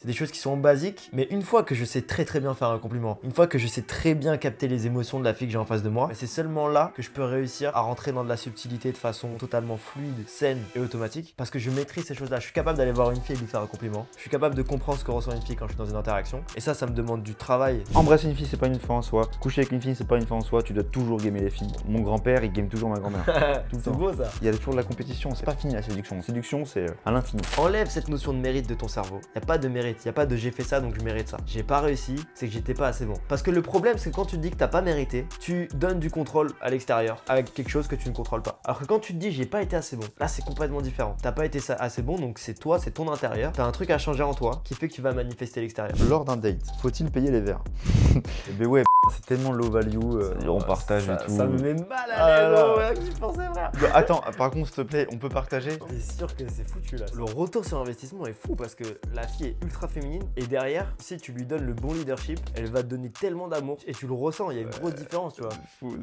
C'est des choses qui sont basiques, mais une fois que je sais très bien faire un compliment, une fois que je sais très bien capter les émotions de la fille que j'ai en face de moi, c'est seulement là que je peux réussir à rentrer dans de la subtilité de façon totalement fluide, saine et automatique, parce que je maîtrise ces choses-là. Je suis capable d'aller voir une fille et lui faire un compliment. Je suis capable de comprendre ce que ressent une fille quand je suis dans une interaction. Et ça me demande du travail. Embrasser une fille, c'est pas une fin en soi. Coucher avec une fille, c'est pas une fin en soi. Tu dois toujours gamer les filles. Mon grand-père, il game toujours ma grand-mère. Tout le C'est temps. beau ça. Il y a toujours de la compétition. C'est pas fini la séduction. La séduction, c'est à l'infini. Enlève cette notion de mérite de ton cerveau. Y a pas de mérite, y a pas de j'ai fait ça donc je mérite ça. J'ai pas réussi, c'est que j'étais pas assez bon. Parce que le problème, c'est que quand tu te dis que t'as pas mérité, tu donnes du contrôle à l'extérieur avec quelque chose que tu ne contrôles pas. Alors que quand tu te dis j'ai pas été assez bon, là c'est complètement différent. T'as pas été assez bon, donc c'est toi, c'est ton intérieur. T'as un truc à changer en toi qui fait que tu vas manifester l'extérieur. Lors d'un date, faut-il payer les verres? Eh ben ouais, c'est tellement low value. On partage et tout. Ça me met mal Ah à là. l'aise, que j'y pensais, frère. Attends, par contre, s'il te plaît, on peut partager? T'es sûr que c'est foutu là. Le retour sur investissement est fou parce que la fille est ultra féminine et derrière, si tu lui donnes le bon leadership, elle va te donner tellement d'amour et tu le ressens, il y a une grosse différence, tu vois. De fou.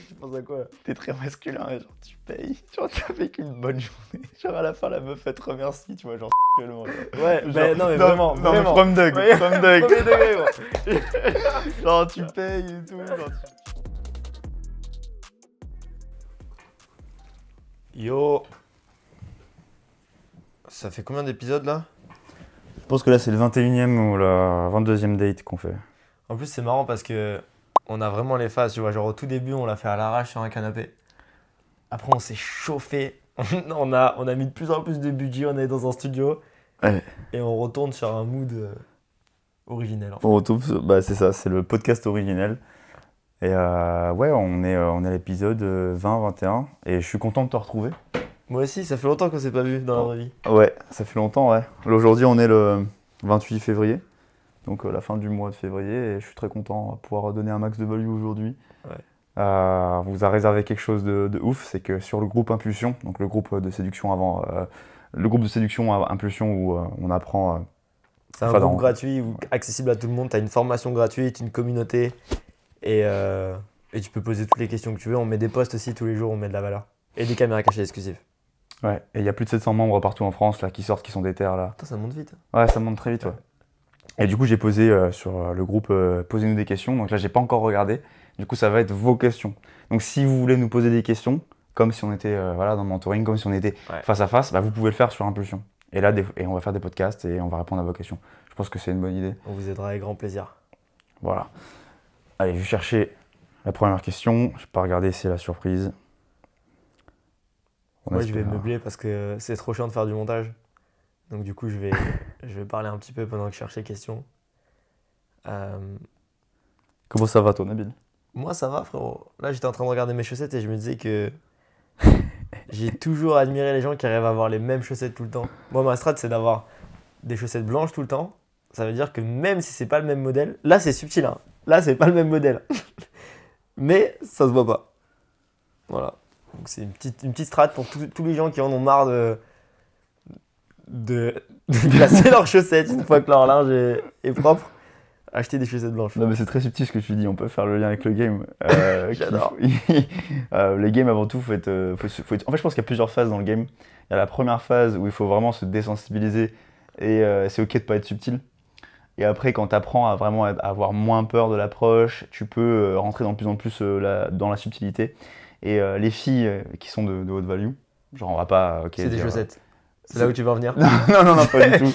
Tu penses à quoi? T'es très masculin, et genre tu payes. Genre tu fais qu'une bonne journée. Genre à la fin, la meuf elle te remercie, tu vois, genre sexuellement. Ouais, Genre, mais non mais vraiment, Non, mais vraiment. from Doug, Ouais, from Doug. premier degré, moi. Genre tu payes et tout. Genre, Yo. Ça fait combien d'épisodes là? Je pense que là c'est le 21e ou la 22e date qu'on fait. En plus c'est marrant parce que on a vraiment les phases, tu vois, genre au tout début on l'a fait à l'arrache sur un canapé. Après on s'est chauffé, on a mis de plus en plus de budget, on est dans un studio. Ouais. Et on retourne sur un mood originel. En fait. On retrouve, bah c'est ça, c'est le podcast originel. Et ouais, on est à l'épisode 20-21 et je suis content de te retrouver. Moi aussi, ça fait longtemps qu'on s'est pas vu dans la vraie vie. Ouais, ça fait longtemps, ouais. Là, aujourd'hui, on est le 28 février, donc la fin du mois de février, et je suis très content de pouvoir donner un max de value aujourd'hui. Ouais. On vous a réservé quelque chose de ouf, c'est que sur le groupe Impulsion, donc le groupe de séduction Impulsion où on apprend. C'est un groupe gratuit ou accessible à tout le monde. Tu as une formation gratuite, une communauté, et tu peux poser toutes les questions que tu veux. On met des posts aussi tous les jours, on met de la valeur. Et des caméras cachées exclusives. Ouais, et il y a plus de 700 membres partout en France là, qui sortent, qui sont des terres là. Putain, ça monte vite. Ouais, ça monte très vite, ouais. Et du coup, j'ai posé sur le groupe Posez-nous des questions. Donc là, j'ai pas encore regardé. Du coup, ça va être vos questions. Donc si vous voulez nous poser des questions, comme si on était voilà, dans le mentoring, comme si on était face à face, bah, vous pouvez le faire sur Impulsion. Et là, on va faire des podcasts et on va répondre à vos questions. Je pense que c'est une bonne idée. On vous aidera avec grand plaisir. Voilà. Allez, je vais chercher la première question. Je vais pas regarder, c'est la surprise. Moi, je vais meubler parce que c'est trop chiant de faire du montage. Donc du coup, je vais parler un petit peu pendant que je cherche les questions. Comment ça va, toi, Nabil? Moi, ça va, frérot. Là, j'étais en train de regarder mes chaussettes et je me disais que j'ai toujours admiré les gens qui arrivent à avoir les mêmes chaussettes tout le temps. Moi, ma strat, c'est d'avoir des chaussettes blanches tout le temps. Ça veut dire que même si c'est pas le même modèle, là, c'est subtil. Hein. Là, c'est pas le même modèle. Mais ça se voit pas. Voilà. Donc, c'est une petite strat pour tous les gens qui en ont marre de placer leurs chaussettes une fois que leur linge est propre. Acheter des chaussettes blanches. Non mais c'est très subtil ce que tu dis, on peut faire le lien avec le game. J'adore. Les games avant tout, faut être... En fait je pense qu'il y a plusieurs phases dans le game. Il y a la première phase où il faut vraiment se désensibiliser et c'est ok de pas être subtil. Et après quand tu apprends à vraiment avoir moins peur de l'approche, tu peux rentrer de plus en plus dans la subtilité. Et les filles qui sont de haute value, genre on va pas... c'est des chaussettes. C'est là où tu veux en venir? Non, pas du tout.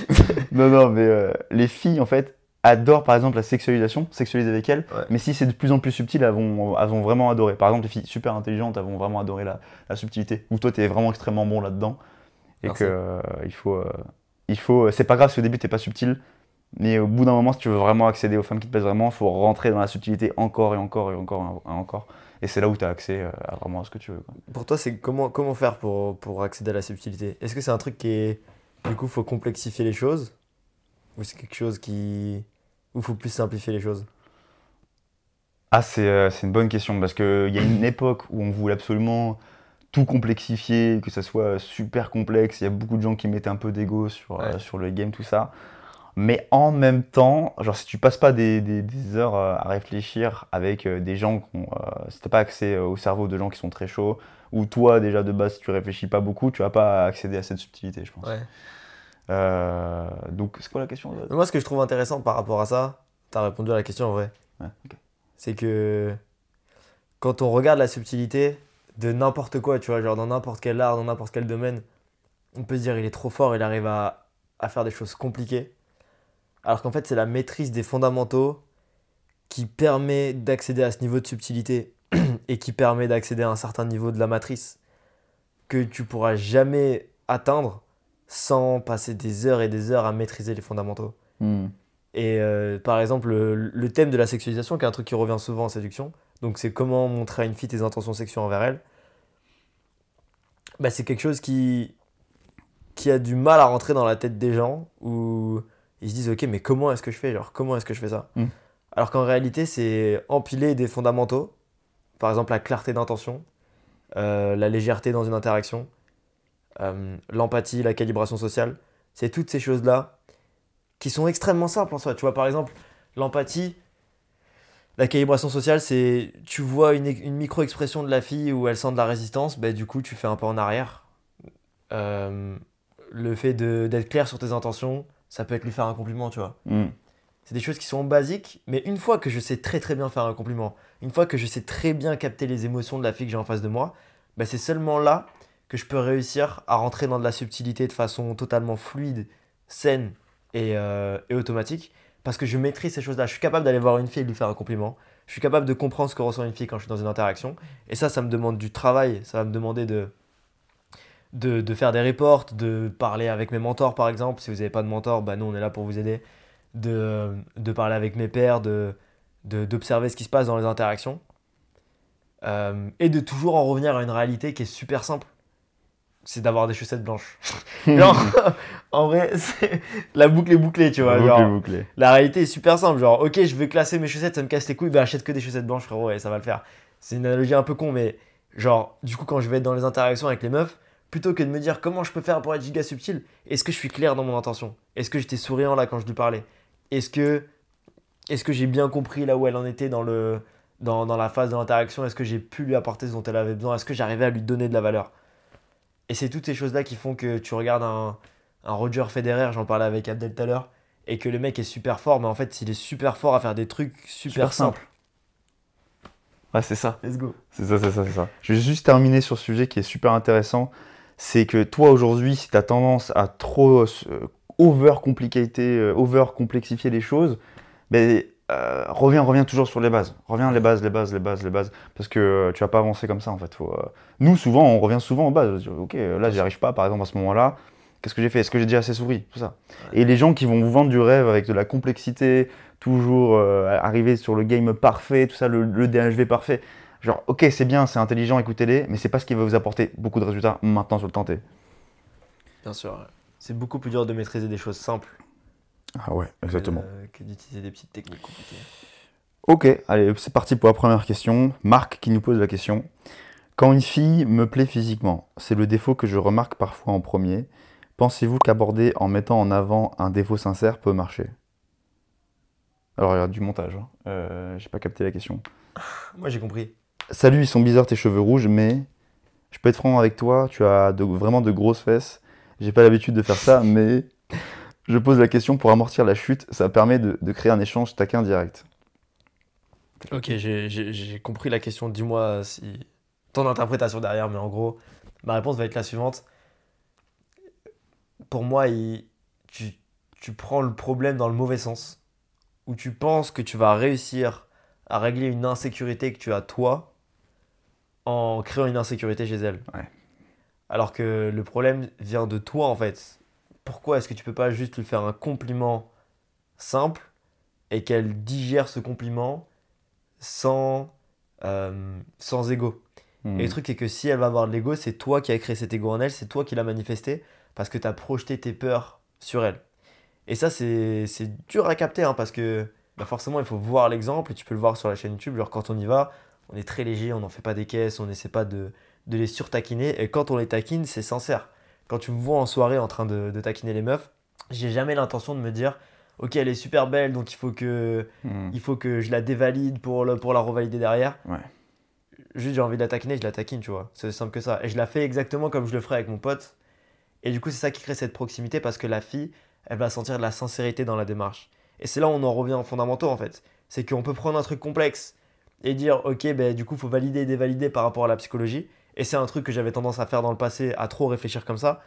Non, mais les filles en fait adorent par exemple la sexualisation, sexualiser avec elles, mais si c'est de plus en plus subtil, elles vont vraiment adorer. Par exemple, les filles super intelligentes, elles vont vraiment adorer la subtilité. Ou toi, tu es vraiment extrêmement bon là-dedans. Et il faut, c'est pas grave si au début, t'es pas subtil, mais au bout d'un moment, si tu veux vraiment accéder aux femmes qui te plaisent vraiment, il faut rentrer dans la subtilité encore et encore et encore et encore. Et c'est là où tu as accès à vraiment à ce que tu veux. Quoi. Pour toi, c'est comment faire pour accéder à la subtilité? Est-ce que c'est un truc qui est... Du coup, faut complexifier les choses? Ou c'est quelque chose où il faut plus simplifier les choses? Ah, c'est une bonne question, parce qu'il y a une époque où on voulait absolument tout complexifier, que ça soit super complexe. Il y a beaucoup de gens qui mettaient un peu d'ego sur le game, tout ça. Mais en même temps, genre si tu passes pas des heures à réfléchir avec des gens qui ont, si t'as pas accès au cerveau de gens qui sont très chauds, ou toi déjà de base si tu réfléchis pas beaucoup, tu vas pas accéder à cette subtilité, je pense. Ouais. Donc, c'est quoi la question? Moi, ce que je trouve intéressant par rapport à ça, t'as répondu à la question en vrai, Ouais, ok. c'est que quand on regarde la subtilité de n'importe quoi, tu vois, genre dans n'importe quel art, dans n'importe quel domaine, on peut se dire il est trop fort, il arrive à faire des choses compliquées. Alors qu'en fait, c'est la maîtrise des fondamentaux qui permet d'accéder à ce niveau de subtilité et qui permet d'accéder à un certain niveau de la matrice que tu pourras jamais atteindre sans passer des heures et des heures à maîtriser les fondamentaux. Hmm. Et par exemple, le thème de la sexualisation, qui est un truc qui revient souvent en séduction, donc c'est comment montrer à une fille tes intentions sexuelles envers elle, bah, c'est quelque chose qui a du mal à rentrer dans la tête des gens, où ils se disent ok, mais comment est-ce que je fais, genre comment est-ce que je fais ça? Hmm. Alors qu'en réalité, c'est empiler des fondamentaux, par exemple la clarté d'intention, la légèreté dans une interaction, l'empathie, la calibration sociale. C'est toutes ces choses-là qui sont extrêmement simples en soi. Tu vois, par exemple, l'empathie, la calibration sociale, c'est tu vois une micro-expression de la fille où elle sent de la résistance, bah, du coup, tu fais un pas en arrière. Euh, le fait d'être clair sur tes intentions, ça peut être lui faire un compliment, tu vois. Hmm. C'est des choses qui sont basiques, mais une fois que je sais très très bien faire un compliment, une fois que je sais très bien capter les émotions de la fille que j'ai en face de moi, bah c'est seulement là que je peux réussir à rentrer dans de la subtilité de façon totalement fluide, saine et automatique, parce que je maîtrise ces choses-là. Je suis capable d'aller voir une fille et lui faire un compliment. Je suis capable de comprendre ce que ressent une fille quand je suis dans une interaction. Et ça me demande du travail. Ça va me demander de faire des reports, de parler avec mes mentors par exemple. Si vous n'avez pas de mentor, bah nous on est là pour vous aider. De parler avec mes pairs, d'observer ce qui se passe dans les interactions. Et de toujours en revenir à une réalité qui est super simple. C'est d'avoir des chaussettes blanches. Genre, en vrai, la boucle est bouclée, tu vois. Bouclé, Genre, bouclé. la réalité est super simple. Genre, ok, je veux classer mes chaussettes, ça me casse les couilles, bah achète que des chaussettes blanches, frérot, et ça va le faire. C'est une analogie un peu con, mais genre, du coup, quand je vais être dans les interactions avec les meufs, plutôt que de me dire comment je peux faire pour être giga subtil, est-ce que je suis clair dans mon intention? Est-ce que j'étais souriant là quand je lui parlais? Est-ce que, est-ce que j'ai bien compris là où elle en était dans la phase de l'interaction? Est-ce que j'ai pu lui apporter ce dont elle avait besoin? Est-ce que j'arrivais à lui donner de la valeur? Et c'est toutes ces choses-là qui font que tu regardes un Roger Federer, j'en parlais avec Abdel tout à l'heure, et que le mec est super fort, mais en fait, il est super fort à faire des trucs super simples. Ouais, c'est ça. Let's go. C'est ça, c'est ça, c'est ça. Je vais juste terminer sur ce sujet qui est super intéressant. C'est que toi, aujourd'hui, si tu as tendance à trop over-complexifier les choses, ben, reviens toujours sur les bases. Reviens les bases. Parce que tu vas pas avancer comme ça, en fait. Nous, souvent, on revient souvent aux bases. Ok, là, j'y arrive pas, par exemple, à ce moment-là. Qu'est-ce que j'ai fait? Est-ce que j'ai déjà assez souri? Tout ça. Ouais. Et les gens qui vont vous vendre du rêve avec de la complexité, toujours arriver sur le game parfait, tout ça, le DHV parfait. Genre, ok, c'est bien, c'est intelligent, écoutez-les, mais c'est pas ce qui va vous apporter beaucoup de résultats maintenant sur le temps T. Bien sûr, ouais. C'est beaucoup plus dur de maîtriser des choses simples Ah ouais, exactement. que d'utiliser des petites techniques compliquées. Ok, allez, c'est parti pour la première question. Marc qui nous pose la question. Quand une fille me plaît physiquement, c'est le défaut que je remarque parfois en premier. Pensez-vous qu'aborder en mettant en avant un défaut sincère peut marcher? Alors, il y a du montage, hein. J'ai pas capté la question. Moi, j'ai compris. Salut, ils sont bizarres tes cheveux rouges, mais je peux être franc avec toi, tu as vraiment de grosses fesses. J'ai pas l'habitude de faire ça, mais je pose la question pour amortir la chute. Ça permet de créer un échange taquin direct. Ok, j'ai compris la question. Dis-moi si ton interprétation derrière, mais en gros, ma réponse va être la suivante. Pour moi, tu, tu prends le problème dans le mauvais sens, où tu penses que tu vas réussir à régler une insécurité que tu as toi en créant une insécurité chez elle. Ouais. Alors que le problème vient de toi en fait. Pourquoi est-ce que tu peux pas juste lui faire un compliment simple et qu'elle digère ce compliment sans ego? Et le Hmm. truc c'est que si elle va avoir de l'ego, c'est toi qui as créé cet ego en elle, c'est toi qui l'as manifesté parce que tu as projeté tes peurs sur elle. Et ça, c'est dur à capter, hein, parce que bah forcément, il faut voir l'exemple, et tu peux le voir sur la chaîne YouTube. Genre, quand on y va, on est très léger, on n'en fait pas des caisses, on n'essaie pas de les surtaquiner. Et quand on les taquine, c'est sincère. Quand tu me vois en soirée en train de taquiner les meufs, j'ai jamais l'intention de me dire, ok, elle est super belle, donc Hmm. il faut que je la dévalide pour la revalider derrière. Ouais. Juste, j'ai envie de la taquiner, je la taquine, tu vois. C'est simple que ça. Et je la fais exactement comme je le ferais avec mon pote. Et du coup, c'est ça qui crée cette proximité parce que la fille, elle va sentir de la sincérité dans la démarche. Et c'est là où on en revient aux fondamentaux en fait. C'est qu'on peut prendre un truc complexe et dire, ok, ben, du coup, il faut valider et dévalider par rapport à la psychologie. Et c'est un truc que j'avais tendance à faire dans le passé, à trop réfléchir comme ça.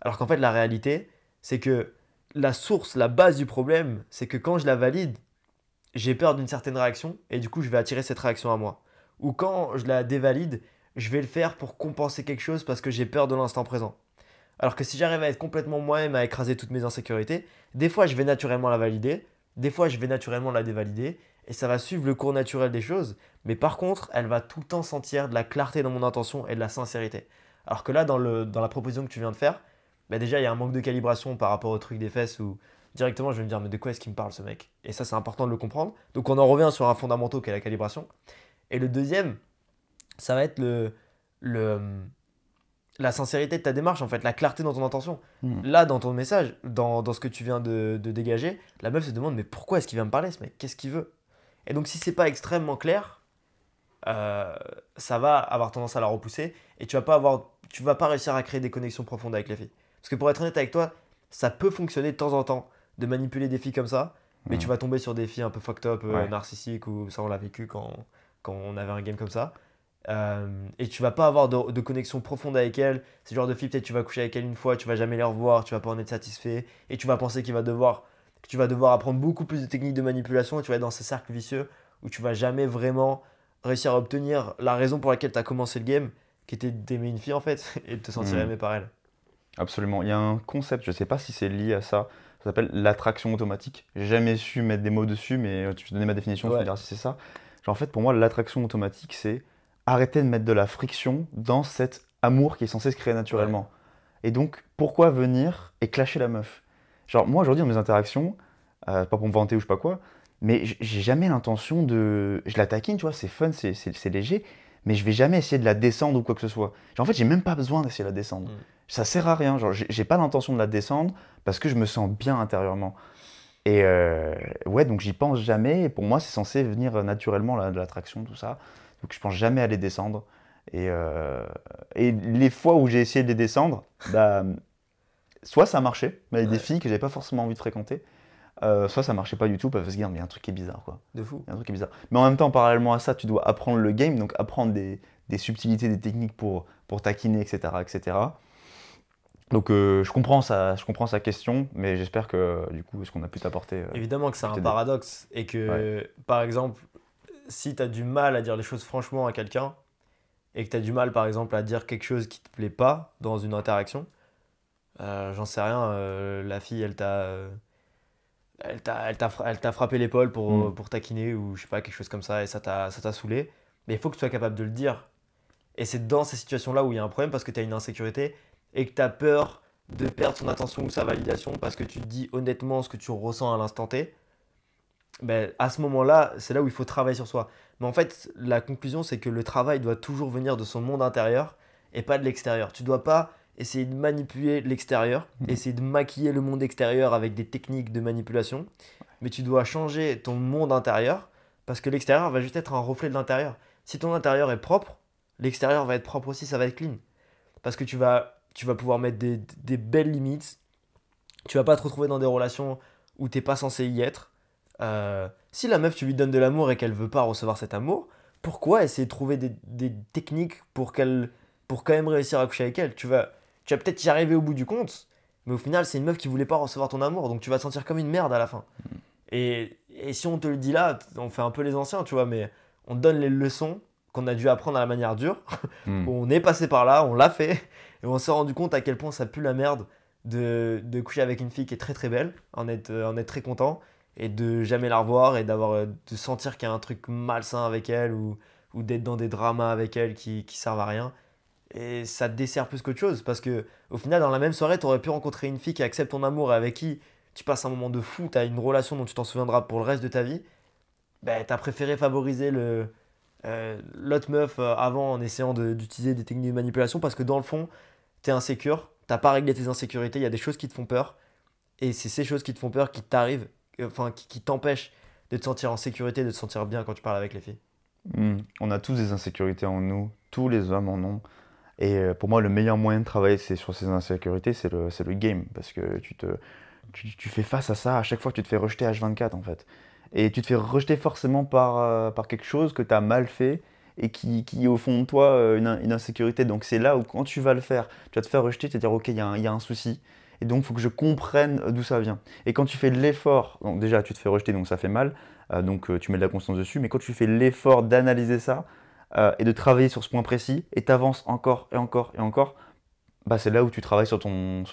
Alors qu'en fait, la réalité, c'est que la source, la base du problème, c'est que quand je la valide, j'ai peur d'une certaine réaction et du coup, je vais attirer cette réaction à moi. Ou quand je la dévalide, je vais le faire pour compenser quelque chose parce que j'ai peur de l'instant présent. Alors que si j'arrive à être complètement moi-même, à écraser toutes mes insécurités, des fois je vais naturellement la valider, des fois je vais naturellement la dévalider, et ça va suivre le cours naturel des choses, mais par contre, elle va tout le temps sentir de la clarté dans mon intention et de la sincérité. Alors que là, dans la proposition que tu viens de faire, bah déjà il y a un manque de calibration par rapport au truc des fesses où directement je vais me dire mais de quoi est-ce qu'il me parle ce mec? Et ça c'est important de le comprendre. Donc on en revient sur un fondamental qui est la calibration. Et le deuxième, ça va être le, la sincérité de ta démarche, en fait, la clarté dans ton intention. Hmm. Là, dans ton message, dans ce que tu viens de dégager, la meuf se demande mais pourquoi est-ce qu'il vient me parler ce mec? Qu'est-ce qu'il veut? Et donc si c'est pas extrêmement clair, ça va avoir tendance à la repousser et tu vas pas réussir à créer des connexions profondes avec les filles. Parce que pour être honnête avec toi, ça peut fonctionner de temps en temps de manipuler des filles comme ça, mais tu vas tomber sur des filles un peu fucked up, Ouais. narcissiques, ou ça on l'a vécu quand on avait un game comme ça. Et tu vas pas avoir de connexion profonde avec elle. C'est le genre de fille, peut-être tu vas coucher avec elle une fois, tu vas jamais les revoir, tu vas pas en être satisfait, et tu vas penser que tu vas devoir apprendre beaucoup plus de techniques de manipulation, et tu vas être dans ce cercle vicieux où tu vas jamais vraiment réussir à obtenir la raison pour laquelle tu as commencé le game, qui était d'aimer une fille en fait, et de te sentir Hmm. aimé par elle. Absolument. Il y a un concept, je sais pas si c'est lié à ça, ça s'appelle l'attraction automatique. J'ai jamais su mettre des mots dessus, mais tu peux donner ma définition, tu me Ouais, diras si c'est ça. Genre, en fait, pour moi, l'attraction automatique, c'est arrêter de mettre de la friction dans cet amour qui est censé se créer ouais, naturellement. Et donc, pourquoi venir et clasher la meuf? Genre, moi, aujourd'hui, dans mes interactions, pas pour me vanter ou je sais pas quoi, mais j'ai jamais l'intention de. Je la taquine, tu vois, c'est fun, c'est léger, mais je vais jamais essayer de la descendre ou quoi que ce soit. Genre, en fait, j'ai même pas besoin d'essayer de la descendre. mm, Ça sert à rien. Genre, j'ai pas l'intention de la descendre parce que je me sens bien intérieurement. Et ouais, donc j'y pense jamais. Et pour moi, c'est censé venir naturellement, de l'attraction, tout ça. Donc je pense jamais à les descendre. Et les fois où j'ai essayé de les descendre, bah, soit ça marchait, mais avec des ouais, filles que j'avais pas forcément envie de fréquenter, soit ça marchait pas du tout parce que il y a un truc qui est bizarre, quoi. de fou. Il y a un truc qui est bizarre. Mais en même temps, parallèlement à ça, tu dois apprendre le game, donc apprendre des subtilités, des techniques pour taquiner, etc., etc. Donc je comprends sa question, mais j'espère que du coup, ce qu'on a pu t'apporter Évidemment que c'est a pu un t'aider. paradoxe et Ouais. que, par exemple, si tu as du mal à dire les choses franchement à quelqu'un et que tu as du mal, par exemple, à dire quelque chose qui te plaît pas dans une interaction, j'en sais rien, la fille, elle t'a frappé l'épaule Hmm. pour taquiner ou je sais pas, quelque chose comme ça et ça t'a saoulé. Mais il faut que tu sois capable de le dire. Et c'est dans ces situations-là où il y a un problème parce que tu as une insécurité et que tu as peur de perdre son attention ou sa validation parce que tu te dis honnêtement ce que tu ressens à l'instant T. Ben, à ce moment-là, c'est là où il faut travailler sur soi. Mais en fait, la conclusion, c'est que le travail doit toujours venir de son monde intérieur et pas de l'extérieur. Tu dois pas essayer de manipuler l'extérieur, Hmm. essayer de maquiller le monde extérieur avec des techniques de manipulation, mais tu dois changer ton monde intérieur parce que l'extérieur va juste être un reflet de l'intérieur. Si ton intérieur est propre, l'extérieur va être propre aussi, ça va être clean. Parce que tu vas pouvoir mettre des belles limites, tu vas pas te retrouver dans des relations où t'es pas censé y être. Si la meuf, tu lui donnes de l'amour et qu'elle veut pas recevoir cet amour, pourquoi essayer de trouver des techniques pour quand même réussir à coucher avec elle? Tu vas peut-être y arriver au bout du compte, mais au final, c'est une meuf qui voulait pas recevoir ton amour, donc tu vas te sentir comme une merde à la fin. Et si on te le dit là, on fait un peu les anciens, tu vois, mais on te donne les leçons qu'on a dû apprendre à la manière dure. Hmm. On est passé par là, on l'a fait, et on s'est rendu compte à quel point ça pue la merde de coucher avec une fille qui est très très belle, en être très content, et de jamais la revoir, et de sentir qu'il y a un truc malsain avec elle, ou d'être dans des dramas avec elle qui servent à rien. Et ça te dessert plus qu'autre chose, parce que au final, dans la même soirée, tu aurais pu rencontrer une fille qui accepte ton amour et avec qui tu passes un moment de fou, tu as une relation dont tu t'en souviendras pour le reste de ta vie. Ben, tu as préféré favoriser l'autre meuf avant en essayant d'utiliser des techniques de manipulation parce que dans le fond, tu es insécure, t'as pas réglé tes insécurités, il y a des choses qui te font peur et c'est ces choses qui te font peur qui t'arrivent, enfin qui t'empêchent de te sentir en sécurité, de te sentir bien quand tu parles avec les filles. Hmm. On a tous des insécurités en nous, tous les hommes en ont. Et pour moi, le meilleur moyen de travailler sur ces insécurités, c'est le game. Parce que tu fais face à ça à chaque fois que tu te fais rejeter H24 en fait. Et tu te fais rejeter forcément par quelque chose que tu as mal fait et qui au fond de toi une insécurité. Donc c'est là où quand tu vas le faire, tu vas te faire rejeter, tu vas te dire ok, il y a un souci. Et donc il faut que je comprenne d'où ça vient. Et quand tu fais de l'effort, donc déjà tu te fais rejeter donc ça fait mal, donc tu mets de la conscience dessus, mais quand tu fais l'effort d'analyser ça et de travailler sur ce point précis et tu avances encore et encore et encore, bah, c'est là où tu travailles sur ton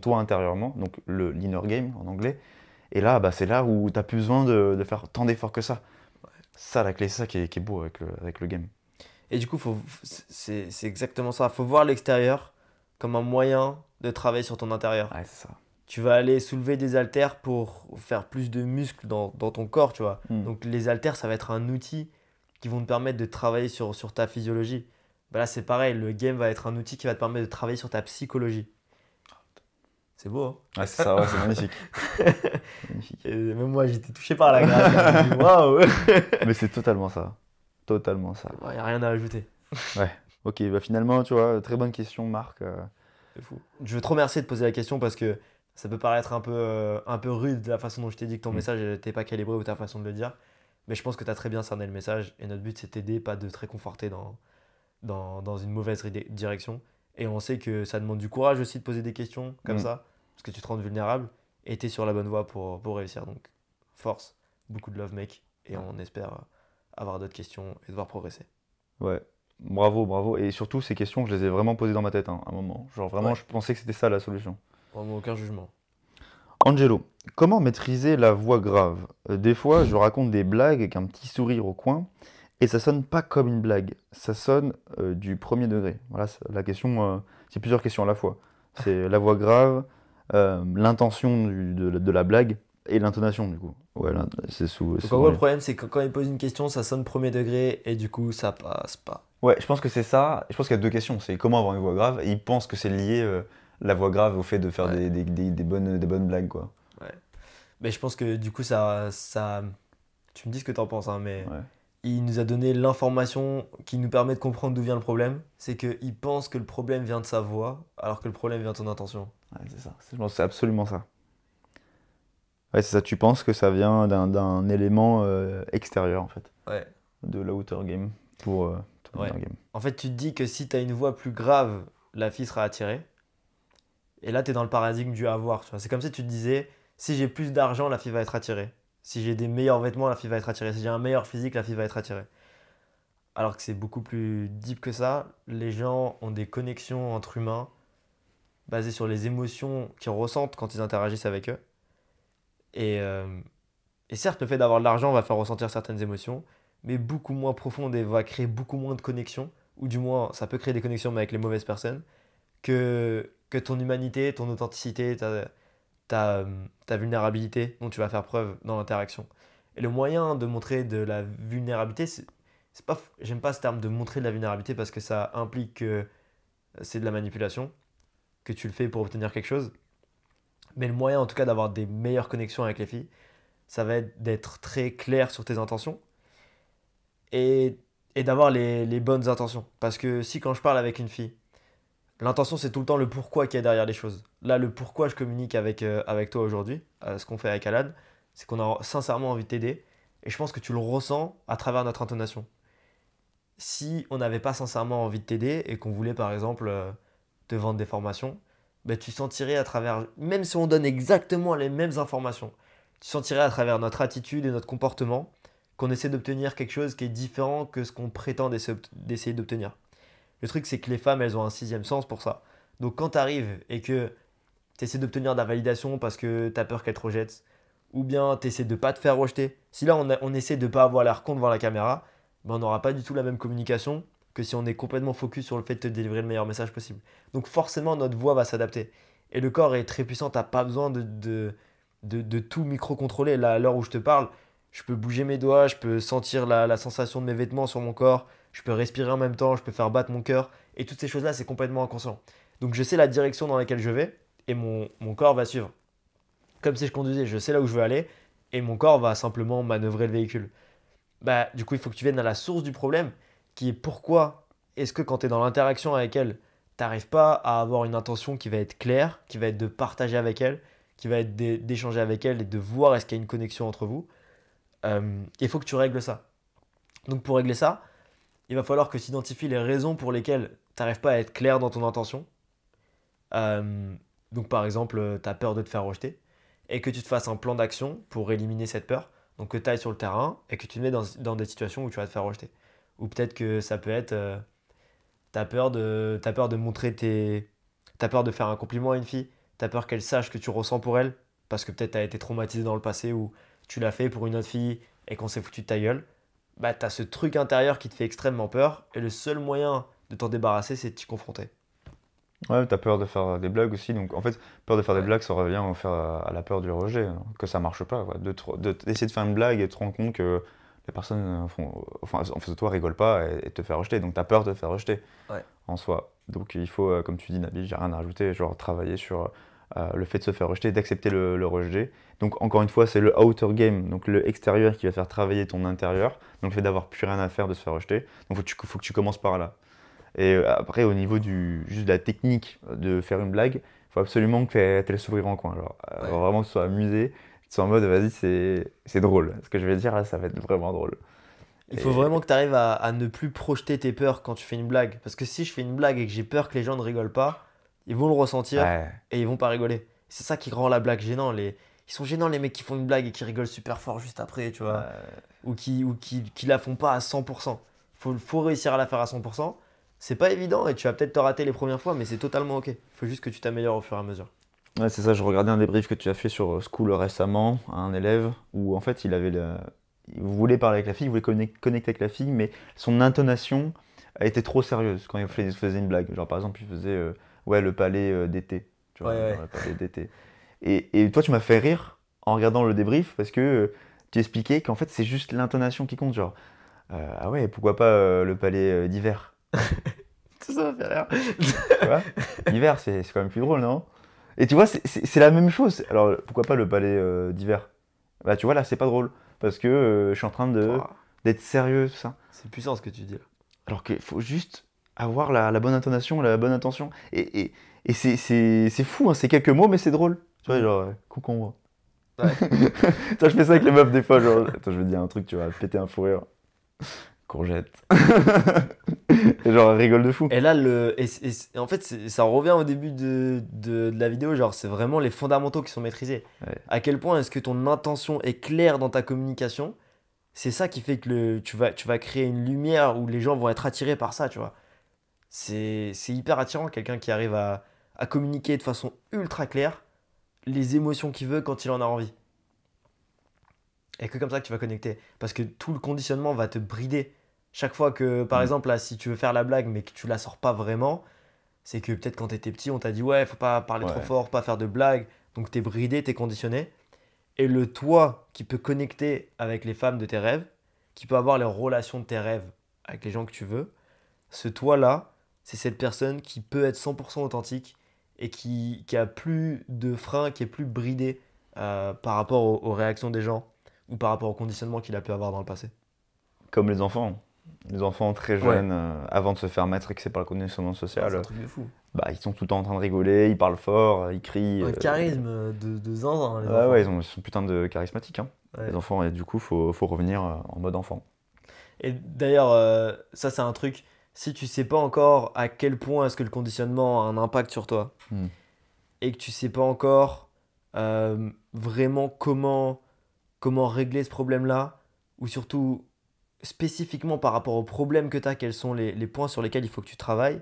toi intérieurement, donc l'inner game en anglais. Et là, bah, c'est là où tu n'as plus besoin de faire tant d'efforts que ça. Ça, la clé, c'est ça qui est beau avec le game. Et du coup, c'est exactement ça. Il faut voir l'extérieur comme un moyen de travailler sur ton intérieur. Ouais, c'est ça. Tu vas aller soulever des haltères pour faire plus de muscles dans ton corps, tu vois. Mm. Donc les haltères, ça va être un outil qui vont te permettre de travailler sur ta physiologie. Bah là, c'est pareil, le game va être un outil qui va te permettre de travailler sur ta psychologie. C'est beau, hein? Ouais, c'est ça, ouais, c'est magnifique. Magnifique. Et même moi, j'étais touché par la grâce. Là. J'ai dit, waouh! Mais c'est totalement ça. Totalement ça. Il n'y a rien à ajouter. Ouais. Ok, bah finalement, tu vois, très bonne question, Marc. C'est fou. Je veux te remercier de poser la question parce que ça peut paraître un peu rude de la façon dont je t'ai dit que ton Mm. message n'était pas calibré ou ta façon de le dire. Mais je pense que tu as très bien cerné le message et notre but c'est t'aider, pas de te réconforter dans une mauvaise direction. Et on sait que ça demande du courage aussi de poser des questions comme Mm. ça parce que tu te rends vulnérable et tu es sur la bonne voie pour réussir. Donc force, beaucoup de love mec et on espère avoir d'autres questions et devoir progresser. Ouais. Bravo, bravo. Et surtout, ces questions, je les ai vraiment posées dans ma tête hein, à un moment. Genre, vraiment, Ouais. je pensais que c'était ça la solution. Vraiment aucun jugement. Angelo, comment maîtriser la voix grave? Des fois, je raconte des blagues avec un petit sourire au coin et ça sonne pas comme une blague, ça sonne du premier degré. Voilà, c'est la question, c'est plusieurs questions à la fois. C'est la voix grave, l'intention de la blague et l'intonation du coup. Ouais, c'est Donc en souvent gros le les- problème c'est que quand il pose une question ça sonne premier degré et du coup ça passe pas. Ouais, je pense que c'est ça. Je pense qu'il y a deux questions. C'est comment avoir une voix grave et ils pensent que c'est lié la voix grave au fait de faire Ouais. des bonnes blagues quoi. Ouais. Mais je pense que du coup ça tu me dis ce que t'en penses hein, mais Ouais. il nous a donné l'information qui nous permet de comprendre d'où vient le problème. C'est qu'il pense que le problème vient de sa voix alors que le problème vient de ton intention. Ouais, c'est ça. Je pense que c'est absolument ça. Ouais, c'est ça. Tu penses que ça vient d'un élément extérieur, en fait, Ouais. de la outer game pour ton Ouais. inner game. En fait tu te dis que si t'as une voix plus grave la fille sera attirée. Et là t'es dans le paradigme du avoir. Tu vois. C'est comme si tu te disais si j'ai plus d'argent la fille va être attirée. Si j'ai des meilleurs vêtements la fille va être attirée. Si j'ai un meilleur physique la fille va être attirée. Alors que c'est beaucoup plus deep que ça. Les gens ont des connexions entre humains basées sur les émotions qu'ils ressentent quand ils interagissent avec eux. Et, euh, et certes, le fait d'avoir de l'argent va faire ressentir certaines émotions, mais beaucoup moins profondes et va créer beaucoup moins de connexions, ou du moins ça peut créer des connexions mais avec les mauvaises personnes, que ton humanité, ton authenticité, ta vulnérabilité dont tu vas faire preuve dans l'interaction. Et le moyen de montrer de la vulnérabilité, c'est pas, j'aime pas ce terme de montrer de la vulnérabilité parce que ça implique que c'est de la manipulation, que tu le fais pour obtenir quelque chose. Mais le moyen en tout cas d'avoir des meilleures connexions avec les filles, ça va être d'être très clair sur tes intentions et, et d'avoir les bonnes intentions. Parce que si quand je parle avec une fille, l'intention c'est tout le temps le pourquoi qu'il y a derrière les choses. Là, le pourquoi je communique avec toi aujourd'hui, ce qu'on fait avec Alan, c'est qu'on a sincèrement envie de t'aider. Et je pense que tu le ressens à travers notre intonation. Si on n'avait pas sincèrement envie de t'aider et qu'on voulait par exemple te vendre des formations, ben, tu sentirais à travers, même si on donne exactement les mêmes informations, tu sentirais à travers notre attitude et notre comportement qu'on essaie d'obtenir quelque chose qui est différent que ce qu'on prétend d'essayer d'obtenir. Le truc c'est que les femmes elles ont un sixième sens pour ça. Donc quand tu arrives et que tu essaies d'obtenir de la validation parce que tu as peur qu'elle te rejette, ou bien tu essaies de pas te faire rejeter, si là on essaie de pas avoir l'air con devant la caméra, ben on n'aura pas du tout la même communication que si on est complètement focus sur le fait de te délivrer le meilleur message possible. Donc forcément, notre voix va s'adapter. Et le corps est très puissant, tu n'as pas besoin de tout micro-contrôler. Là, à l'heure où je te parle, je peux bouger mes doigts, je peux sentir la sensation de mes vêtements sur mon corps, je peux respirer en même temps, je peux faire battre mon cœur. Et toutes ces choses-là, c'est complètement inconscient. Donc je sais la direction dans laquelle je vais et mon corps va suivre. Comme si je conduisais, je sais là où je veux aller et mon corps va simplement manœuvrer le véhicule. Bah, du coup, il faut que tu viennes à la source du problème qui est pourquoi est-ce que quand tu es dans l'interaction avec elle, tu n'arrives pas à avoir une intention qui va être claire, qui va être de partager avec elle, qui va être d'échanger avec elle et de voir est-ce qu'il y a une connexion entre vous. Il faut que tu règles ça. Donc pour régler ça, il va falloir que tu identifies les raisons pour lesquelles tu n'arrives pas à être clair dans ton intention. Donc par exemple, tu as peur de te faire rejeter et que tu te fasses un plan d'action pour éliminer cette peur. Donc que tu ailles sur le terrain et que tu te mets dans des situations où tu vas te faire rejeter. Ou peut-être que ça peut être, t'as peur de montrer t'as peur de faire un compliment à une fille, t'as peur qu'elle sache que tu ressens pour elle, parce que peut-être t'as été traumatisé dans le passé ou tu l'as fait pour une autre fille et qu'on s'est foutu de ta gueule. Bah t'as ce truc intérieur qui te fait extrêmement peur et le seul moyen de t'en débarrasser, c'est de t'y confronter. Ouais, t'as peur de faire des blagues aussi, donc en fait, peur de faire des Ouais. blagues, ça revient à la peur du rejet, hein, que ça marche pas, quoi. D'essayer de faire une blague et de te rendre compte que les personnes enfin, en face de toi rigolent pas et te faire rejeter, donc t'as peur de te faire rejeter Ouais. en soi. Donc il faut, comme tu dis, Nabil, j'ai rien à rajouter, genre travailler sur le fait de se faire rejeter, d'accepter le rejet. Donc encore une fois, c'est le outer game, donc le extérieur qui va faire travailler ton intérieur, donc le fait d'avoir plus rien à faire, de se faire rejeter. Donc faut que tu commences par là. Et après, au niveau juste de la technique de faire une blague, il faut absolument que tu aies le sourire en coin. Genre, Ouais. vraiment que tu sois amusé, que tu sois en mode, vas-y, c'est drôle. Ce que je vais dire là, ça va être vraiment drôle. Il faut Et vraiment que tu arrives à ne plus projeter tes peurs quand tu fais une blague. Parce que si je fais une blague et que j'ai peur que les gens ne rigolent pas, ils vont le ressentir ouais, et ils vont pas rigoler. C'est ça qui rend la blague gênant. Ils sont gênants les mecs qui font une blague et qui rigolent super fort juste après, tu vois. Ou qui la font pas à 100%. Faut réussir à la faire à 100%. C'est pas évident et tu vas peut-être te rater les premières fois, mais c'est totalement ok. Faut juste que tu t'améliores au fur et à mesure. ouais, c'est ça, je regardais un débrief que tu as fait sur School récemment, à un élève, où en fait, il voulait parler avec la fille, il voulait connecter avec la fille, mais son intonation a été trop sérieuse quand il faisait une blague. Genre, par exemple, il faisait ouais, le palais d'été. Tu Ouais, vois, ouais. genre, le palais d'été. Et toi, tu m'as fait rire en regardant le débrief parce que tu expliquais qu'en fait, c'est juste l'intonation qui compte. Genre, ah ouais, pourquoi pas le palais d'hiver? Ça m'a fait rire. Tu vois? L'hiver, c'est quand même plus drôle, non? Et tu vois, c'est la même chose. Alors, pourquoi pas le palais d'hiver? Bah, tu vois, là, c'est pas drôle. Parce que je suis en train Pouah, d'être sérieux, tout ça. c'est puissant ce que tu dis là. Alors qu'il faut juste avoir la bonne intonation, la bonne intention. Et c'est fou, hein, c'est quelques mots, mais c'est drôle. Tu vois, Mm. genre, concombre. Ouais. Toi, je fais ça avec les meufs des fois, genre, attends, je vais te dire un truc, tu vas péter un fou rire. Courgette. Et genre, elle rigole de fou. Et là, en fait, ça revient au début de la vidéo, genre, c'est vraiment les fondamentaux qui sont maîtrisés. Ouais. À quel point est-ce que ton intention est claire dans ta communication? C'est ça qui fait que tu vas créer une lumière où les gens vont être attirés par ça, tu vois. C'est hyper attirant, quelqu'un qui arrive à communiquer de façon ultra claire les émotions qu'il veut quand il en a envie. Et que comme ça que tu vas connecter. Parce que tout le conditionnement va te brider. Chaque fois que, par Mm. exemple, là, si tu veux faire la blague mais que tu la sors pas vraiment, c'est que peut-être quand tu étais petit, on t'a dit ouais, faut pas parler trop Ouais. fort, pas faire de blagues. Donc t'es bridé, t'es conditionné. Et le toi qui peut connecter avec les femmes de tes rêves, qui peut avoir les relations de tes rêves avec les gens que tu veux, ce toi-là, c'est cette personne qui peut être 100% authentique et qui a plus de frein, qui est plus bridé par rapport aux réactions des gens ou par rapport au conditionnement qu'il a pu avoir dans le passé. Comme les enfants. Les enfants très Ouais. jeunes, avant de se faire mettre et que c'est pas le conditionnement Ah, social, c'est un truc de fou. bah, ils sont tout le temps en train de rigoler, ils parlent fort, ils crient. Un charisme de zinzin, les Ouais, ouais, enfants. ils sont putain de charismatiques, hein, Ouais. les enfants, et du coup, faut revenir en mode enfant. Et d'ailleurs, ça c'est un truc, si tu sais pas encore à quel point est-ce que le conditionnement a un impact sur toi, Hmm. et que tu sais pas encore vraiment comment régler ce problème-là, ou surtout spécifiquement par rapport au problème que tu as, quels sont les points sur lesquels il faut que tu travailles,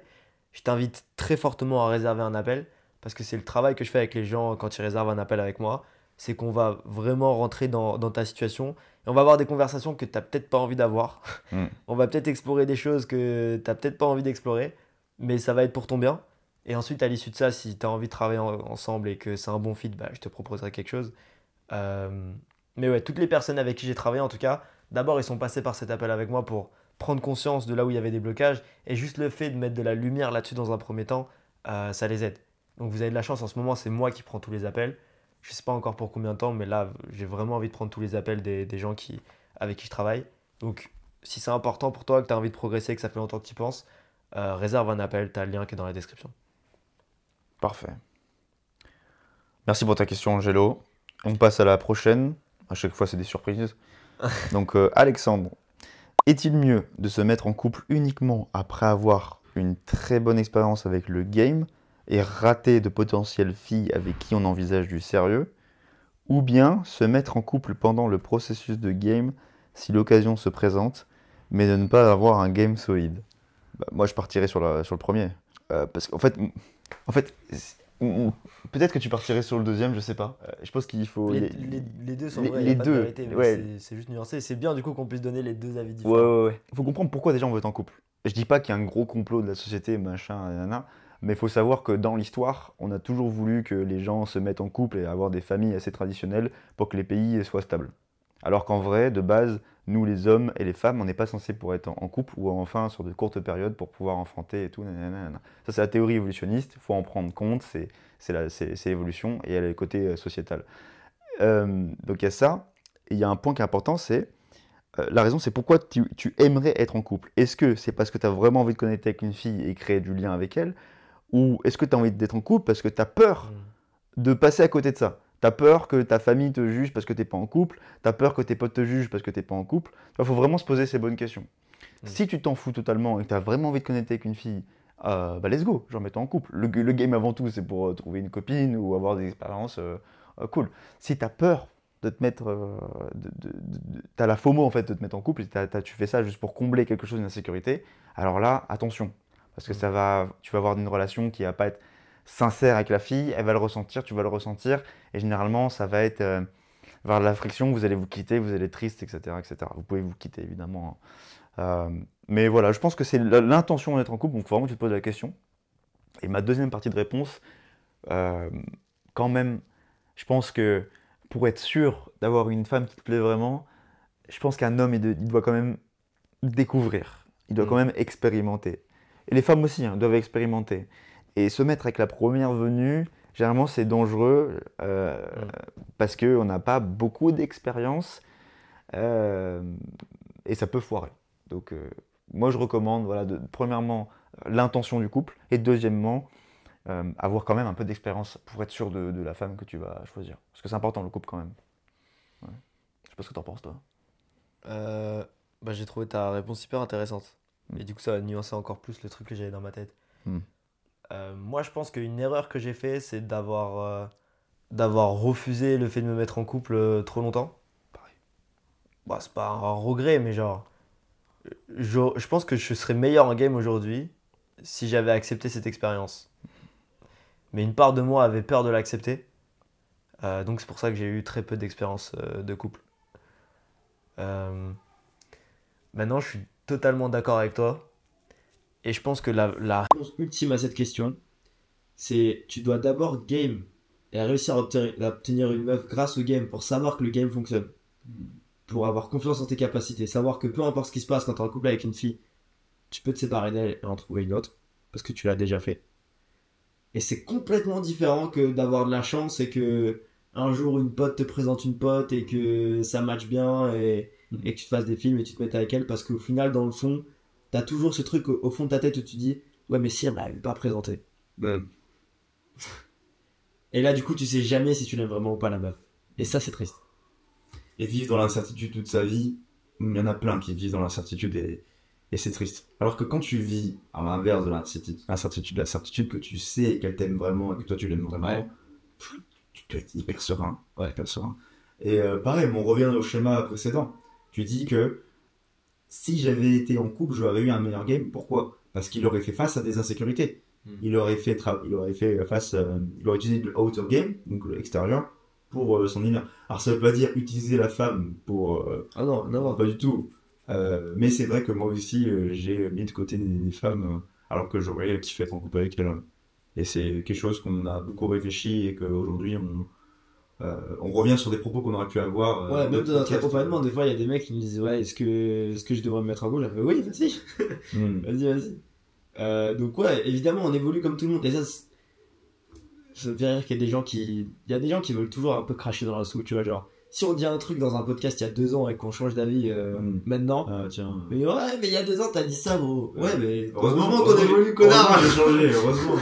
je t'invite très fortement à réserver un appel, parce que c'est le travail que je fais avec les gens quand ils réservent un appel avec moi, c'est qu'on va vraiment rentrer dans ta situation, et on va avoir des conversations que tu n'as peut-être pas envie d'avoir, Hmm. on va peut-être explorer des choses que tu n'as peut-être pas envie d'explorer, mais ça va être pour ton bien. Et ensuite, à l'issue de ça, si tu as envie de travailler ensemble et que c'est un bon fit, bah, je te proposerai quelque chose. Euh, mais ouais, toutes les personnes avec qui j'ai travaillé, en tout cas, d'abord, ils sont passés par cet appel avec moi pour prendre conscience de là où il y avait des blocages. Et juste le fait de mettre de la lumière là-dessus dans un premier temps, ça les aide. Donc vous avez de la chance, en ce moment, c'est moi qui prends tous les appels. Je ne sais pas encore pour combien de temps, mais là, j'ai vraiment envie de prendre tous les appels des gens avec qui je travaille. Donc, si c'est important pour toi, que tu as envie de progresser, que ça fait longtemps que tu y penses, réserve un appel, t'as le lien qui est dans la description. Parfait. Merci pour ta question, Angelo. On passe à la prochaine. À chaque fois, c'est des surprises. Donc, Alexandre, est-il mieux de se mettre en couple uniquement après avoir une très bonne expérience avec le game et rater de potentielles filles avec qui on envisage du sérieux, ou bien se mettre en couple pendant le processus de game si l'occasion se présente, mais de ne pas avoir un game solide? Bah, moi, je partirais sur le premier. Parce qu'en fait, peut-être que tu partirais sur le deuxième, je sais pas. Je pense qu'il faut. Les deux sont les- vrais, il les n'y a pas de deux, vérité, mais ouais. c'est juste nuancé. C'est bien du coup qu'on puisse donner les deux avis Ouais, différents. ouais, ouais. Il faut comprendre pourquoi déjà on veut être en couple. Je dis pas qu'il y a un gros complot de la société, machin, nanana, mais il faut savoir que dans l'histoire, on a toujours voulu que les gens se mettent en couple et avoir des familles assez traditionnelles pour que les pays soient stables. Alors qu'en vrai, de base, nous les hommes et les femmes, on n'est pas censés pour être en couple ou enfin sur de courtes périodes pour pouvoir enfanter et tout. Nanana. Ça, c'est la théorie évolutionniste, il faut en prendre compte, c'est l'évolution et il y a le côté sociétal. Donc il y a ça, et il y a un point qui est important, c'est la raison, c'est pourquoi tu aimerais être en couple. Est-ce que c'est parce que tu as vraiment envie de connecter avec une fille et créer du lien avec elle, ou est-ce que tu as envie d'être en couple parce que tu as peur de passer à côté de ça? T'as peur que ta famille te juge parce que t'es pas en couple, t'as peur que tes potes te jugent parce que t'es pas en couple. Il faut vraiment se poser ces bonnes questions. Si tu t'en fous totalement et que t'as vraiment envie de connecter avec une fille, bah let's go, genre mets-toi en couple. Le game avant tout, c'est pour trouver une copine ou avoir des expériences cool. Si t'as peur de te mettre, t'as la FOMO en fait de te mettre en couple et tu fais ça juste pour combler quelque chose d'insécurité, alors là, attention. Parce que tu vas avoir une relation qui va pas être sincère avec la fille, elle va le ressentir, tu vas le ressentir, et généralement ça va être vers de la friction, vous allez vous quitter, vous allez être triste, etc., etc. Vous pouvez vous quitter évidemment. Mais voilà, je pense que c'est l'intention d'être en couple, donc vraiment tu te poses la question. Et ma deuxième partie de réponse, quand même, je pense que pour être sûr d'avoir une femme qui te plaît vraiment, je pense qu'un homme il doit quand même découvrir, il doit quand même expérimenter. Et les femmes aussi doivent expérimenter. Et se mettre avec la première venue, généralement c'est dangereux parce qu'on n'a pas beaucoup d'expérience et ça peut foirer. Donc moi je recommande, voilà, premièrement, l'intention du couple et deuxièmement, avoir quand même un peu d'expérience pour être sûr de la femme que tu vas choisir. Parce que c'est important le couple quand même. Ouais. Je sais pas ce que t'en penses toi. Bah, j'ai trouvé ta réponse super intéressante. Et du coup, ça va nuancer encore plus le truc que j'avais dans ma tête. Moi, je pense qu'une erreur que j'ai fait, c'est d'avoir refusé le fait de me mettre en couple trop longtemps. Pareil. Bah, c'est pas un regret, mais genre, je pense que je serais meilleur en game aujourd'hui si j'avais accepté cette expérience. Mais une part de moi avait peur de l'accepter. Donc c'est pour ça que j'ai eu très peu d'expérience de couple. Maintenant, je suis totalement d'accord avec toi. Et je pense que la réponse ultime à cette question, c'est tu dois d'abord game et réussir à obtenir une meuf grâce au game pour savoir que le game fonctionne. Pour avoir confiance en tes capacités. Savoir que peu importe ce qui se passe quand tu es en couple avec une fille, tu peux te séparer d'elle et en trouver une autre. Parce que tu l'as déjà fait. Et c'est complètement différent que d'avoir de la chance et que un jour une pote te présente une pote et que ça matche bien et que tu te fasses des films et tu te mettes avec elle parce qu'au final, dans le fond, t'as toujours ce truc au fond de ta tête où tu dis ouais, mais si elle m'avait pas présenté. Et là, du coup, tu sais jamais si tu l'aimes vraiment ou pas la meuf. Et ça, c'est triste. Et vivre dans l'incertitude toute sa vie, il y en a plein qui vivent dans l'incertitude et c'est triste. Alors que quand tu vis à l'inverse de l'incertitude, la certitude que tu sais qu'elle t'aime vraiment et que toi tu l'aimes vraiment, tu dois être hyper serein. Hyper serein. Et pareil, on revient au schéma précédent. Tu dis que si j'avais été en couple, j'aurais eu un meilleur game. Pourquoi? Parce qu'il aurait fait face à des insécurités. Il aurait utilisé le outer game, donc l'extérieur, pour son inner. Alors ça veut pas dire utiliser la femme pour... Ah non. Pas du tout. Mais c'est vrai que moi aussi, j'ai mis de côté des femmes, alors que j'aurais kiffé être en couple avec elles. Et c'est quelque chose qu'on a beaucoup réfléchi et qu'aujourd'hui, on revient sur des propos qu'on aurait pu avoir. Ouais, même dans notre accompagnement, des fois, il y a des mecs qui me disent ouais, est-ce que je devrais me mettre en couple? Je fais oui, vas-y. Vas-y. Donc ouais, évidemment, on évolue comme tout le monde. Et ça me fait rire qu'il y a des gens qui veulent toujours un peu cracher dans la soupe, tu vois, genre si on dit un truc dans un podcast il y a 2 ans et qu'on change d'avis maintenant, Ah, tiens. mais ouais, mais il y a 2 ans t'as dit ça, bro. Ouais, mais Heureusement qu'on évolue, connard. Heureusement, j'ai changé, heureusement.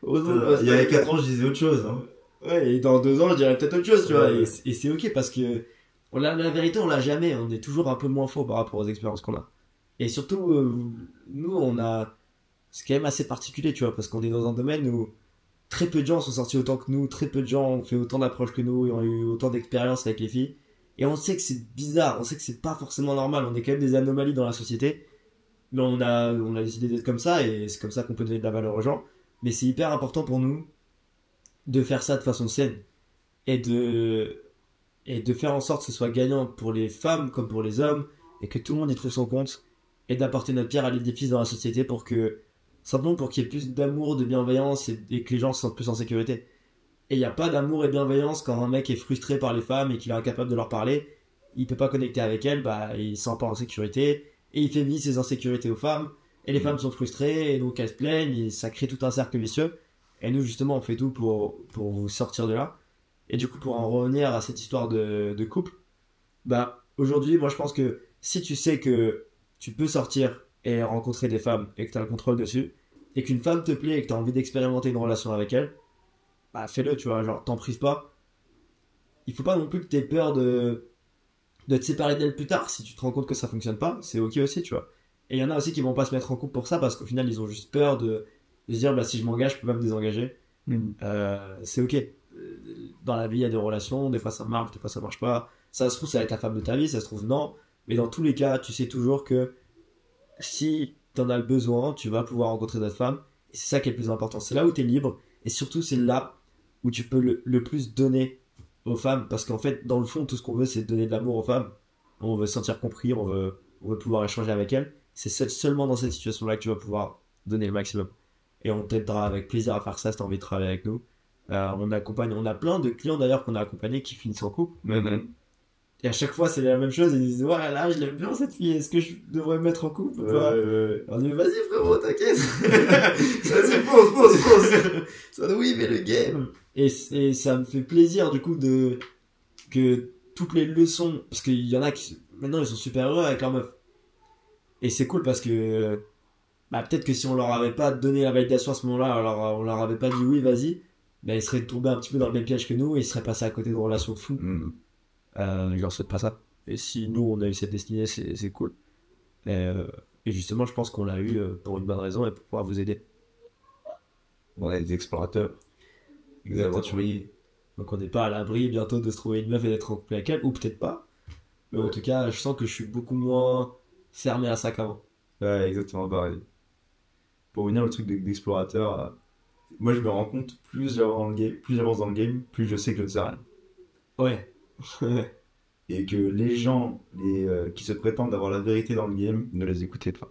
Heureusement, Il y avait 4 ans, je disais autre chose. Hein. Ouais, et dans 2 ans, je dirais peut-être autre chose, tu vois. Ouais. Et c'est ok parce que la vérité, on l'a jamais. On est toujours un peu moins faux par rapport aux expériences qu'on a. Et surtout, nous, c'est quand même assez particulier, tu vois, parce qu'on est dans un domaine où très peu de gens sont sortis autant que nous, très peu de gens ont fait autant d'approches que nous, et ont eu autant d'expériences avec les filles. Et on sait que c'est bizarre, on sait que c'est pas forcément normal. On est quand même des anomalies dans la société. Mais on a décidé d'être comme ça, et c'est comme ça qu'on peut donner de la valeur aux gens. Mais c'est hyper important pour nous de faire ça de façon saine et de faire en sorte que ce soit gagnant pour les femmes comme pour les hommes et que tout le monde y trouve son compte et d'apporter notre pierre à l'édifice dans la société pour simplement pour qu'il y ait plus d'amour, de bienveillance et que les gens se sentent plus en sécurité. Et il n'y a pas d'amour et de bienveillance quand un mec est frustré par les femmes et qu'il est incapable de leur parler, il peut pas connecter avec elles, bah il se sent pas en sécurité et il fait vivre ses insécurités aux femmes et les femmes sont frustrées et donc elles se plaignent et ça crée tout un cercle vicieux. Et nous, justement, on fait tout pour vous sortir de là. Et du coup, pour en revenir à cette histoire de couple, bah, aujourd'hui, moi, je pense que si tu sais que tu peux sortir et rencontrer des femmes et que tu as le contrôle dessus, et qu'une femme te plaît et que tu as envie d'expérimenter une relation avec elle, bah, fais-le, tu vois, genre, t'en prives pas. Il faut pas non plus que tu aies peur de te séparer d'elle plus tard. Si tu te rends compte que ça fonctionne pas, c'est ok aussi, tu vois. Et il y en a aussi qui vont pas se mettre en couple pour ça parce qu'au final, ils ont juste peur de se dire bah si je m'engage je peux pas me désengager. C'est ok, dans la vie il y a des relations, des fois ça marche, des fois ça marche pas, ça se trouve ça va être la femme de ta vie, ça se trouve non, mais dans tous les cas tu sais toujours que si t'en as le besoin tu vas pouvoir rencontrer d'autres femmes et c'est ça qui est le plus important, c'est là où t'es libre et surtout c'est là où tu peux le plus donner aux femmes parce qu'en fait dans le fond tout ce qu'on veut c'est donner de l'amour aux femmes, on veut se sentir compris, on veut pouvoir échanger avec elles, c'est seulement dans cette situation là que tu vas pouvoir donner le maximum. Et on t'aidera avec plaisir à faire ça si t'as envie de travailler avec nous. On a plein de clients d'ailleurs qu'on a accompagnés qui finissent en couple. Et à chaque fois c'est la même chose, ils disent ouais là je l'aime bien cette fille, est-ce que je devrais me mettre en couple ou pas? On dit vas-y frérot t'inquiète. Vas-y pose. Ça dit oui mais le game. Et ça me fait plaisir du coup que toutes les leçons, parce qu'il y en a qui maintenant ils sont super heureux avec leur meuf. Et c'est cool parce que bah peut-être que si on leur avait pas donné la validation à ce moment-là, alors on leur avait pas dit oui, vas-y, bah ils seraient tombés un petit peu dans le même piège que nous et ils seraient passés à côté de relations de fou. Je leur souhaite pas ça. Et si nous on a eu cette destinée, c'est cool. Et justement, je pense qu'on l'a eu pour une bonne raison et pour pouvoir vous aider. On est des explorateurs, des aventuriers. Donc on n'est pas à l'abri bientôt de se trouver une meuf et d'être en couple avec elle, ou peut-être pas. Mais en tout cas, je sens que je suis beaucoup moins fermé à ça qu'avant. Ouais, exactement pareil. Pour revenir au truc d'explorateur, moi je me rends compte, plus j'avance dans le game, plus je sais que je ne sais rien. Ouais. Et que les gens qui se prétendent avoir la vérité dans le game, ne les écoutez pas.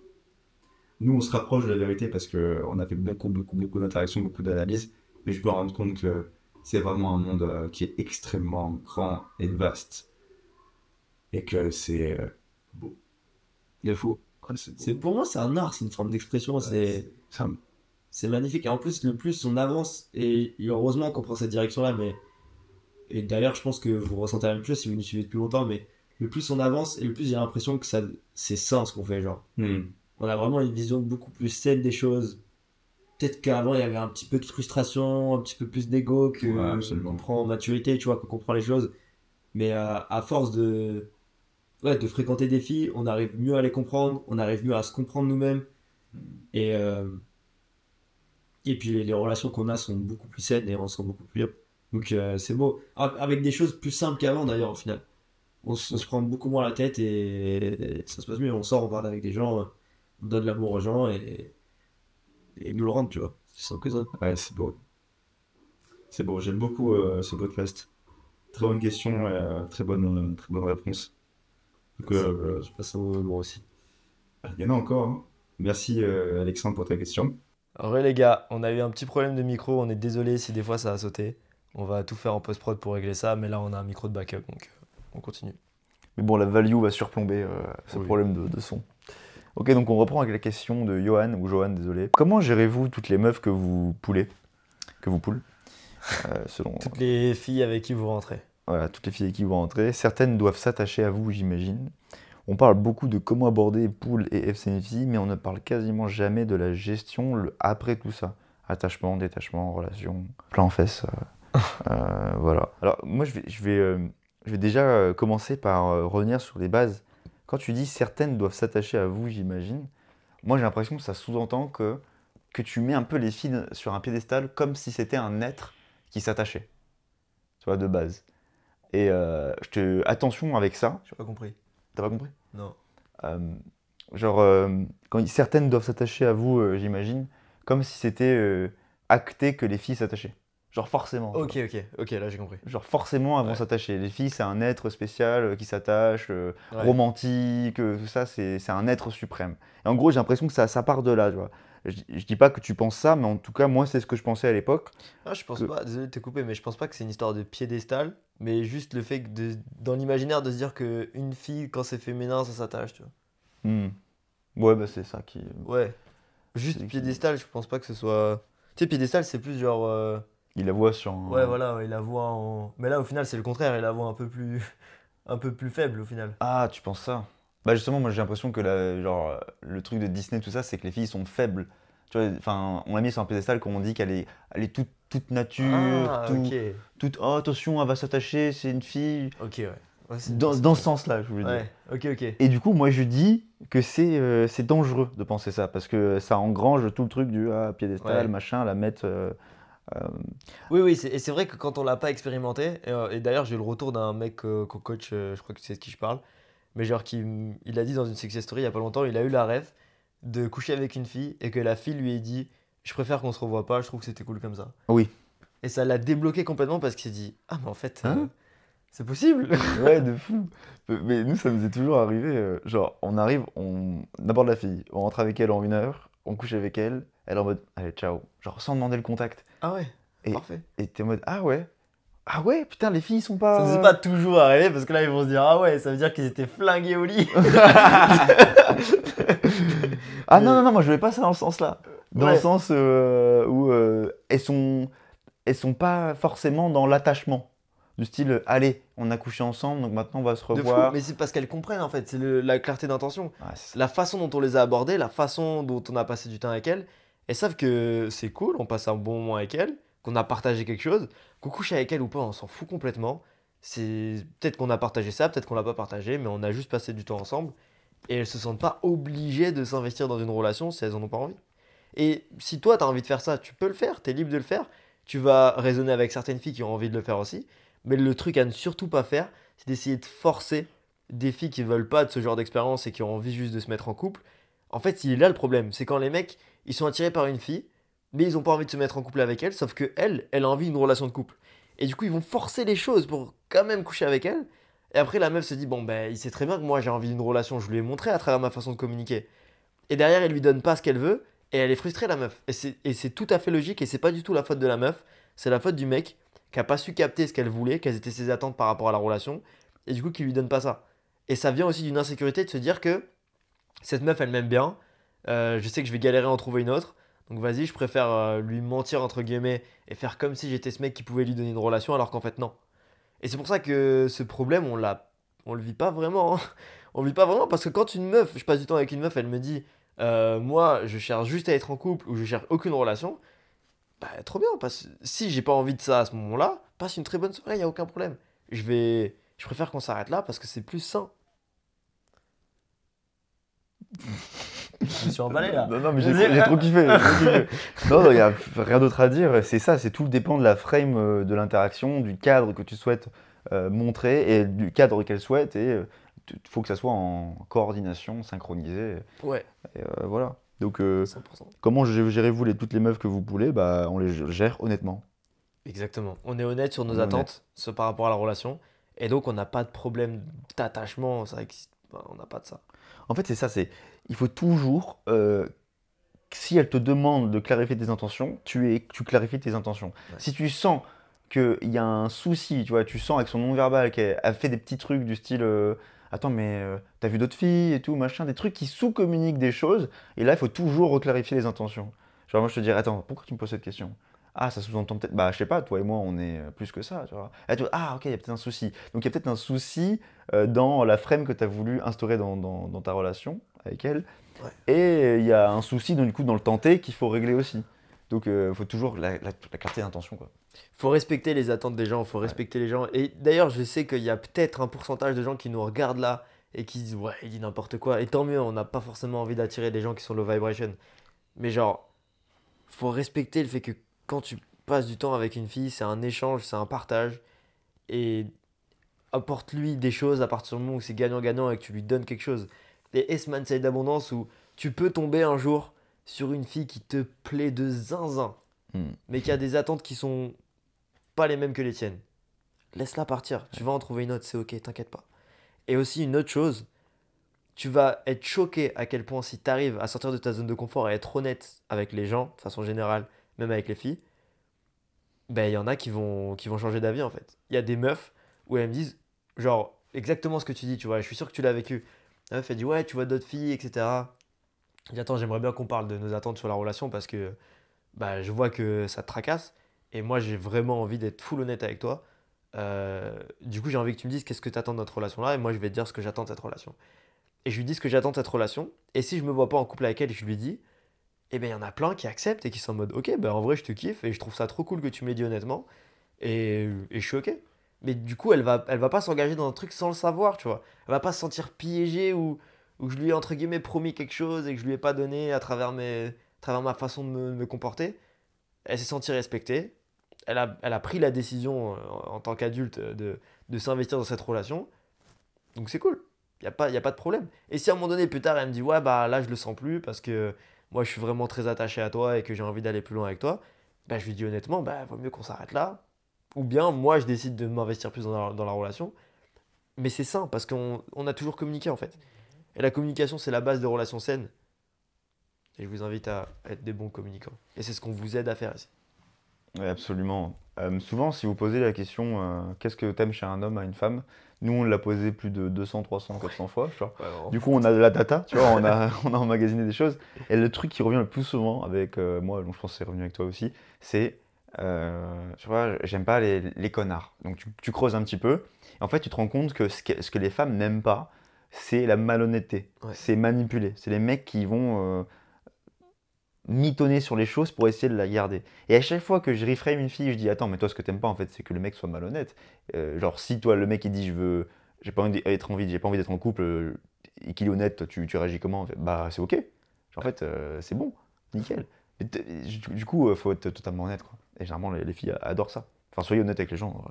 Nous, on se rapproche de la vérité parce qu'on a fait beaucoup d'interactions, beaucoup d'analyses, mais je me rends compte que c'est vraiment un monde qui est extrêmement grand et vaste. Et que c'est beau. Il est fou. Pour moi, c'est un art, c'est une forme d'expression, c'est magnifique. Et en plus, le plus on avance, et heureusement qu'on prend cette direction-là, et d'ailleurs, je pense que vous ressentez la même chose si vous nous suivez depuis longtemps, mais le plus on avance, et le plus j'ai l'impression que c'est sain ce qu'on fait, genre. On a vraiment une vision beaucoup plus saine des choses. Peut-être qu'avant, il y avait un petit peu de frustration, un petit peu plus d'ego, qu'on prend en maturité, tu vois, qu'on comprend les choses. Mais à force de fréquenter des filles, on arrive mieux à les comprendre, on arrive mieux à se comprendre nous-mêmes. Et puis les relations qu'on a sont beaucoup plus saines et on se sent beaucoup plus libre. Donc c'est beau. Avec des choses plus simples qu'avant d'ailleurs au final. On se prend beaucoup moins la tête et ça se passe mieux. On sort, on parle avec des gens, on donne de l'amour aux gens et ils nous le rendent, tu vois. C'est simple que ça. Ouais, c'est beau. C'est beau, j'aime beaucoup ce podcast. Très bonne question, très bonne réponse. Donc, je passe un moment aussi. Il y en a encore. Hein. Merci Alexandre pour ta question. Alors ouais, les gars, on a eu un petit problème de micro, on est désolé si des fois ça a sauté. On va tout faire en post-prod pour régler ça, mais là on a un micro de backup, donc on continue. Mais bon, la value va surplomber ce problème de son. Ok, donc on reprend avec la question de Johan, ou Johan, désolé. Comment gérez-vous toutes les meufs que vous poulez selon... Toutes les filles avec qui vous rentrez. Voilà, toutes les filles qui vont rentrer. Certaines doivent s'attacher à vous, j'imagine. On parle beaucoup de comment aborder pool et FCNFI, mais on ne parle quasiment jamais de la gestion après tout ça. Attachement, détachement, relation, plan en fesses. Voilà. Alors, moi, je vais déjà commencer par revenir sur les bases. Quand tu dis certaines doivent s'attacher à vous, j'imagine, moi j'ai l'impression que ça sous-entend que tu mets un peu les filles sur un piédestal comme si c'était un être qui s'attachait. Tu vois, de base. Et attention avec ça. J'ai pas compris. T'as pas compris? Non. Certaines doivent s'attacher à vous, j'imagine, comme si c'était acté que les filles s'attachaient. Genre forcément. Ok, là j'ai compris. Genre forcément elles vont s'attacher. Les filles, c'est un être spécial qui s'attache, romantique, tout ça, c'est un être suprême. Et en gros, j'ai l'impression que ça part de là, tu vois. Je dis pas que tu penses ça, mais en tout cas, moi, c'est ce que je pensais à l'époque. Ah, je pense pas, désolé de te couper, mais je pense pas que c'est une histoire de piédestal, mais juste le fait que dans l'imaginaire de se dire qu'une fille, quand c'est féminin, ça s'attache, tu vois. Ouais, bah c'est ça qui. Ouais. Juste piédestal, je pense pas que ce soit. Tu sais, piédestal, c'est plus genre. Il la voit sur. Ouais, voilà, il la voit en. Mais là, au final, c'est le contraire, il la voit un peu plus. un peu plus faible, au final. Ah, tu penses ça? Bah justement, moi j'ai l'impression que le truc de Disney, tout ça, c'est que les filles sont faibles. Tu vois, enfin, on l'a mis sur un piédestal quand on dit qu'elle est toute nature, Ah, toute. Oh, attention, elle va s'attacher, c'est une fille. Ok, ouais. Dans ce sens-là, je voulais dire. Ouais, ok. Et du coup, moi je dis que c'est dangereux de penser ça, parce que ça engrange tout le truc du piédestal, machin, la mettre. Oui, et c'est vrai que quand on l'a pas expérimenté, et d'ailleurs j'ai eu le retour d'un mec qu'on coach, je crois que c'est de qui je parle, mais genre il a dit dans une success story il y a pas longtemps, il a eu la rêve de coucher avec une fille et que la fille lui ait dit je préfère qu'on se revoie pas, je trouve que c'était cool comme ça. Oui. Et ça l'a débloqué complètement parce qu'il s'est dit ah mais en fait c'est possible. Ouais, de fou. Mais nous ça nous est toujours arrivé, genre on arrive, on aborde la fille, on rentre avec elle en 1 heure, on couche avec elle, elle est en mode allez ciao, genre sans demander le contact. Ah ouais, parfait. Et t'es en mode ah ouais, putain les filles ils sont pas. Ça nous est pas toujours arrivé parce que là ils vont se dire ah ouais, ça veut dire qu'ils étaient flingués au lit. Ah non, moi je vais pas ça dans ce sens-là. Dans le sens où elles sont pas forcément dans l'attachement. Du style, allez, on a couché ensemble, donc maintenant on va se revoir. De fou, mais c'est parce qu'elles comprennent en fait, c'est la clarté d'intention. Ouais, la façon dont on les a abordées, la façon dont on a passé du temps avec elles, elles savent que c'est cool, on passe un bon moment avec elles, qu'on a partagé quelque chose, qu'on couche avec elles ou pas, on s'en fout complètement. C'est peut-être qu'on a partagé ça, peut-être qu'on l'a pas partagé, mais on a juste passé du temps ensemble et elles se sentent pas obligées de s'investir dans une relation si elles en ont pas envie. Et si toi tu as envie de faire ça, tu peux le faire, tu es libre de le faire. Tu vas raisonner avec certaines filles qui ont envie de le faire aussi. Mais le truc à ne surtout pas faire, c'est d'essayer de forcer des filles qui ne veulent pas de ce genre d'expérience et qui ont envie juste de se mettre en couple. En fait, il est là le problème. C'est quand les mecs, ils sont attirés par une fille, mais ils n'ont pas envie de se mettre en couple avec elle, sauf que elle a envie d'une relation de couple. Et du coup, ils vont forcer les choses pour quand même coucher avec elle. Et après, la meuf se dit, bon, ben, il sait très bien que moi, j'ai envie d'une relation. Je lui ai montré à travers ma façon de communiquer. Et derrière, elle lui donne pas ce qu'elle veut. Et elle est frustrée, la meuf. Et c'est tout à fait logique. Et c'est pas du tout la faute de la meuf. C'est la faute du mec qui a pas su capter ce qu'elle voulait, quelles étaient ses attentes par rapport à la relation, et du coup qui lui donne pas ça. Et ça vient aussi d'une insécurité de se dire que cette meuf elle m'aime bien, je sais que je vais galérer à en trouver une autre, donc vas-y je préfère lui mentir entre guillemets et faire comme si j'étais ce mec qui pouvait lui donner une relation alors qu'en fait non. Et c'est pour ça que ce problème on le vit pas vraiment, on le vit pas vraiment parce que quand une meuf, je passe du temps avec une meuf, elle me dit moi je cherche juste à être en couple ou je cherche aucune relation. Bah, trop bien, si j'ai pas envie de ça à ce moment-là, passe une très bonne soirée, y a aucun problème. Je préfère qu'on s'arrête là parce que c'est plus sain. Je me suis emballé là. Non, mais j'ai trop kiffé. Non, il n'y a rien d'autre à dire. C'est ça, c'est tout dépend de la frame de l'interaction, du cadre que tu souhaites montrer et du cadre qu'elle souhaite. Et il faut que ça soit en coordination, synchronisé. Ouais. Et voilà. Donc, 100%. Comment gérez-vous toutes les meufs que vous pouvez? Bah, on les gère honnêtement. Exactement. On est honnête sur nos attentes par rapport à la relation. Et donc, on n'a pas de problème d'attachement. Ça existe pas. On n'a pas de ça. En fait, c'est ça. Il faut toujours, si elle te demande de clarifier tes intentions, tu clarifies tes intentions. Ouais. Si tu sens qu'il y a un souci, tu vois, tu sens avec son non-verbal qu'elle a fait des petits trucs du style attends, mais t'as vu d'autres filles et tout, machin, des trucs qui sous-communiquent des choses. Et là, il faut toujours reclarifier les intentions. Genre, moi, je te dirais, attends, pourquoi tu me poses cette question? Ah, ça sous-entend peut-être, bah je sais pas, toi et moi on est plus que ça, tu vois. Et tu vois, ah ok, il y a peut-être un souci. Donc il y a peut-être un souci dans la frame que tu as voulu instaurer dans ta relation avec elle. Ouais. Et il y a un souci donc, du coup dans le tenté qu'il faut régler aussi. Donc il faut toujours la clarté d'intention, quoi. Faut respecter les attentes des gens, faut respecter les gens. Et d'ailleurs, je sais qu'il y a peut-être un pourcentage de gens qui nous regardent là et qui se disent ouais, il dit n'importe quoi. Et tant mieux, on n'a pas forcément envie d'attirer des gens qui sont low vibration. Mais genre, faut respecter le fait que quand tu passes du temps avec une fille, c'est un échange, c'est un partage. Et apporte-lui des choses à partir du moment où c'est gagnant-gagnant et que tu lui donnes quelque chose. Et ce mindset d'abondance où tu peux tomber un jour sur une fille qui te plaît de zinzin, Hmm. mais qui a des attentes qui sont pas les mêmes que les tiennes. Laisse-la partir, tu vas en trouver une autre, c'est ok, t'inquiète pas. Et aussi une autre chose, tu vas être choqué à quel point si tu arrives à sortir de ta zone de confort et à être honnête avec les gens, de façon générale, même avec les filles, ben il y en a qui vont changer d'avis en fait. Il y a des meufs où elles me disent, genre, exactement ce que tu dis, tu vois, je suis sûr que tu l'as vécu. La meuf, elle dit, ouais, tu vois d'autres filles, etc. Je dis, attends, j'aimerais bien qu'on parle de nos attentes sur la relation parce que bah, je vois que ça te tracasse et moi j'ai vraiment envie d'être full honnête avec toi. Du coup, j'ai envie que tu me dises qu'est-ce que tu attends de notre relation là et moi je vais te dire ce que j'attends de cette relation. Et je lui dis ce que j'attends de cette relation. Et si je me vois pas en couple avec elle et je lui dis, eh ben il y en a plein qui acceptent et qui sont en mode ok, ben en vrai je te kiffe et je trouve ça trop cool que tu me l'aies dit honnêtement et je suis ok. Mais du coup, elle va pas s'engager dans un truc sans le savoir, tu vois. Elle va pas se sentir piégée ou que je lui ai entre guillemets promis quelque chose et que je lui ai pas donné à travers ma façon de me comporter. Elle s'est sentie respectée. Elle a pris la décision en tant qu'adulte de s'investir dans cette relation. Donc c'est cool. Y a pas de problème. Et si à un moment donné, plus tard, elle me dit, ouais, bah là, je le sens plus parce que moi, je suis vraiment très attaché à toi et que j'ai envie d'aller plus loin avec toi, bah, je lui dis honnêtement, bah, vaut mieux qu'on s'arrête là. Ou bien, moi, je décide de m'investir plus dans la relation. Mais c'est sain parce qu'on a toujours communiqué en fait. Et la communication, c'est la base de relations saines. Et je vous invite à être des bons communicants. Et c'est ce qu'on vous aide à faire ici. Ouais, absolument. Souvent, si vous posez la question qu'est-ce que t'aimes chez un homme à une femme, nous on l'a posé plus de 200, 300, 400 fois. Tu vois. Ouais, vraiment. Du coup, on a de la data, tu vois, on a emmagasiné des choses. Et le truc qui revient le plus souvent avec moi, donc je pense que c'est revenu avec toi aussi, c'est tu vois, j'aime pas les connards. Donc tu creuses un petit peu. Et en fait, tu te rends compte que ce que les femmes n'aiment pas, c'est la malhonnêteté. Ouais. C'est manipuler. C'est les mecs qui vont mitonner sur les choses pour essayer de la garder. Et à chaque fois que je reframe une fille, je dis attends, mais toi ce que t'aimes pas en fait, c'est que le mec soit malhonnête. Genre si toi le mec il dit j'ai pas envie d'être en couple et qu'il est honnête, toi tu réagis comment? En fait, bah c'est ok. Genre, en fait c'est bon, nickel. Et du coup faut être totalement honnête quoi. Et généralement les filles adorent ça. Enfin soyez honnête avec les gens.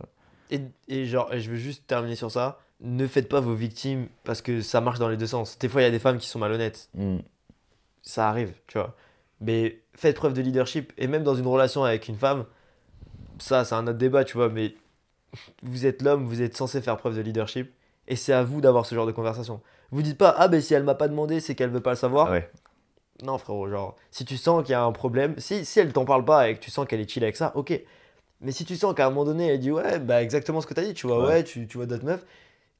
Et genre, et je veux juste terminer sur ça. Ne faites pas vos victimes parce que ça marche dans les deux sens. Des fois, il y a des femmes qui sont malhonnêtes. Ça arrive, tu vois. Mais faites preuve de leadership. Et même dans une relation avec une femme, ça, c'est un autre débat, tu vois. Mais vous êtes l'homme, vous êtes censé faire preuve de leadership. Et c'est à vous d'avoir ce genre de conversation. Vous dites pas, ah ben si elle m'a pas demandé, c'est qu'elle veut pas le savoir. Ouais. Non, frérot, genre, si tu sens qu'il y a un problème, si elle t'en parle pas et que tu sens qu'elle est chill avec ça, ok. Mais si tu sens qu'à un moment donné, elle dit, ouais, bah exactement ce que t'as dit, tu vois, Ouais. ouais, tu vois d'autres meufs.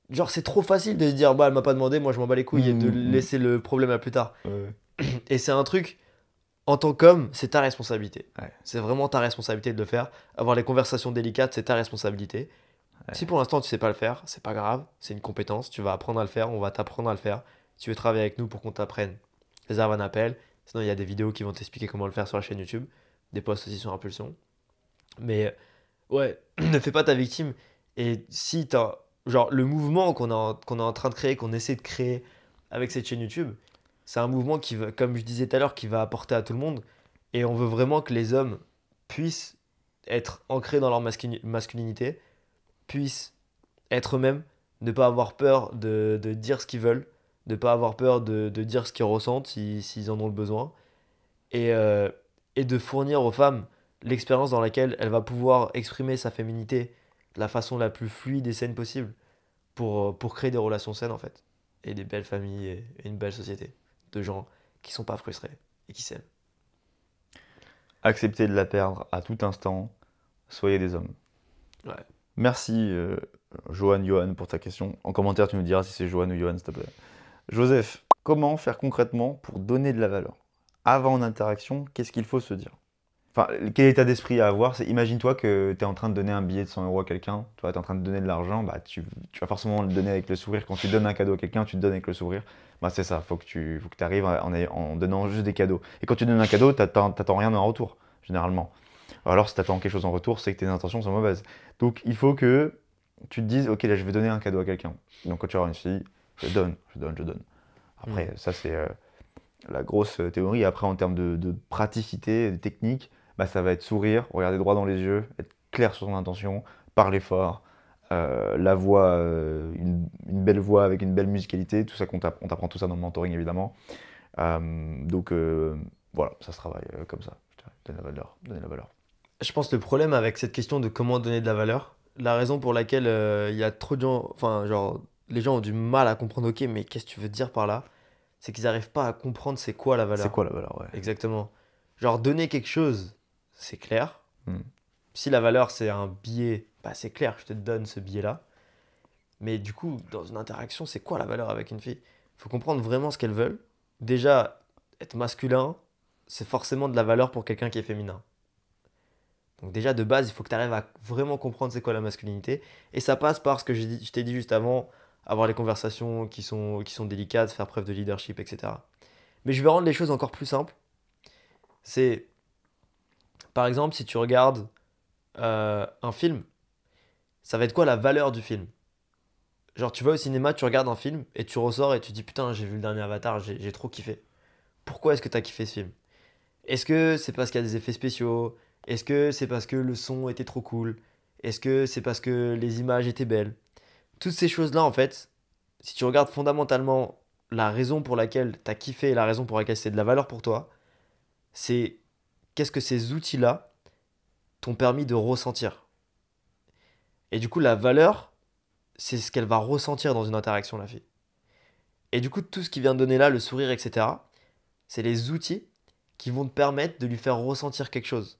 Genre, c'est trop facile de se dire, bah elle m'a pas demandé, moi je m'en bats les couilles et de laisser le problème à plus tard. Et c'est un truc, en tant qu'homme, c'est ta responsabilité. Ouais. C'est vraiment ta responsabilité de le faire. Avoir les conversations délicates, c'est ta responsabilité. Ouais. Si pour l'instant tu sais pas le faire, c'est pas grave, c'est une compétence, tu vas apprendre à le faire, on va t'apprendre à le faire. Si tu veux travailler avec nous pour qu'on t'apprenne, réserve un appel. Sinon, il y a des vidéos qui vont t'expliquer comment le faire sur la chaîne YouTube, des posts aussi sur Impulsion. Mais ouais, ne fais pas ta victime. Et si t'as, genre, le mouvement qu'on est en train de créer, qu'on essaie de créer avec cette chaîne YouTube, c'est un mouvement qui va, comme je disais tout à l'heure, qui va apporter à tout le monde. Et on veut vraiment que les hommes puissent être ancrés dans leur masculinité, puissent être eux-mêmes, ne pas avoir peur de dire ce qu'ils veulent, de pas avoir peur de dire ce qu'ils ressentent s'ils en ont le besoin, et de fournir aux femmes l'expérience dans laquelle elle va pouvoir exprimer sa féminité de la façon la plus fluide et saine possible pour créer des relations saines en fait, et des belles familles et une belle société de gens qui sont pas frustrés et qui s'aiment. Acceptez de la perdre à tout instant. Soyez des hommes. Ouais. Merci Johan, pour ta question. En commentaire, tu nous diras si c'est Johan ou Johan, s'il te plaît. Joseph, comment faire concrètement pour donner de la valeur? Avant une interaction, qu'est-ce qu'il faut se dire? Enfin, quel état d'esprit à avoir? C'est imagine-toi que tu es en train de donner un billet de 100 € à quelqu'un, tu es en train de donner de l'argent, bah, tu vas forcément le donner avec le sourire. Quand tu donnes un cadeau à quelqu'un, tu te donnes avec le sourire. Bah, c'est ça, faut que tu arrives en donnant juste des cadeaux. Et quand tu donnes un cadeau, t'attends rien en retour, généralement. Alors si t'attends quelque chose en retour, c'est que tes intentions sont mauvaises. Donc il faut que tu te dises, ok, là je vais donner un cadeau à quelqu'un. Donc quand tu auras une fille, je donne. Après, ça c'est la grosse théorie. Après, en termes de praticité, de technique, bah, ça va être sourire, regarder droit dans les yeux, être clair sur son intention, parler fort, la voix, une belle voix avec une belle musicalité, tout ça on t'apprend tout ça dans le mentoring évidemment. Donc voilà, ça se travaille comme ça. Je dirais, donner la valeur. Je pense que le problème avec cette question de comment donner de la valeur, la raison pour laquelle il y a trop de gens, enfin, genre, les gens ont du mal à comprendre, ok, mais qu'est-ce que tu veux dire par là? C'est qu'ils n'arrivent pas à comprendre c'est quoi la C'est valeur. quoi la valeur, ouais. Exactement. Genre, donner quelque chose, c'est clair. Hmm. Si la valeur, c'est un billet, bah, c'est clair, je te donne ce billet-là. Mais du coup, dans une interaction, c'est quoi la valeur avec une fille? Il faut comprendre vraiment ce qu'elles veulent. Déjà, être masculin, c'est forcément de la valeur pour quelqu'un qui est féminin. Donc déjà, de base, il faut que tu arrives à vraiment comprendre c'est quoi la masculinité. Et ça passe par ce que je t'ai dit juste avant, avoir les conversations qui sont délicates, faire preuve de leadership, etc. Mais je vais rendre les choses encore plus simples. C'est, par exemple, si tu regardes un film, ça va être quoi la valeur du film? Genre, tu vas au cinéma, tu regardes un film et tu ressors et tu dis putain, j'ai vu le dernier Avatar, j'ai trop kiffé. Pourquoi est-ce que tu as kiffé ce film? Est-ce que c'est parce qu'il y a des effets spéciaux? Est-ce que c'est parce que le son était trop cool? Est-ce que c'est parce que les images étaient belles? Toutes ces choses-là, en fait, si tu regardes fondamentalement la raison pour laquelle tu as kiffé et la raison pour laquelle c'est de la valeur pour toi, c'est qu'est-ce que ces outils-là t'ont permis de ressentir. Et du coup, la valeur, c'est ce qu'elle va ressentir dans une interaction, la fille. Et du coup, tout ce qui vient de donner là, le sourire, etc., c'est les outils qui vont te permettre de lui faire ressentir quelque chose.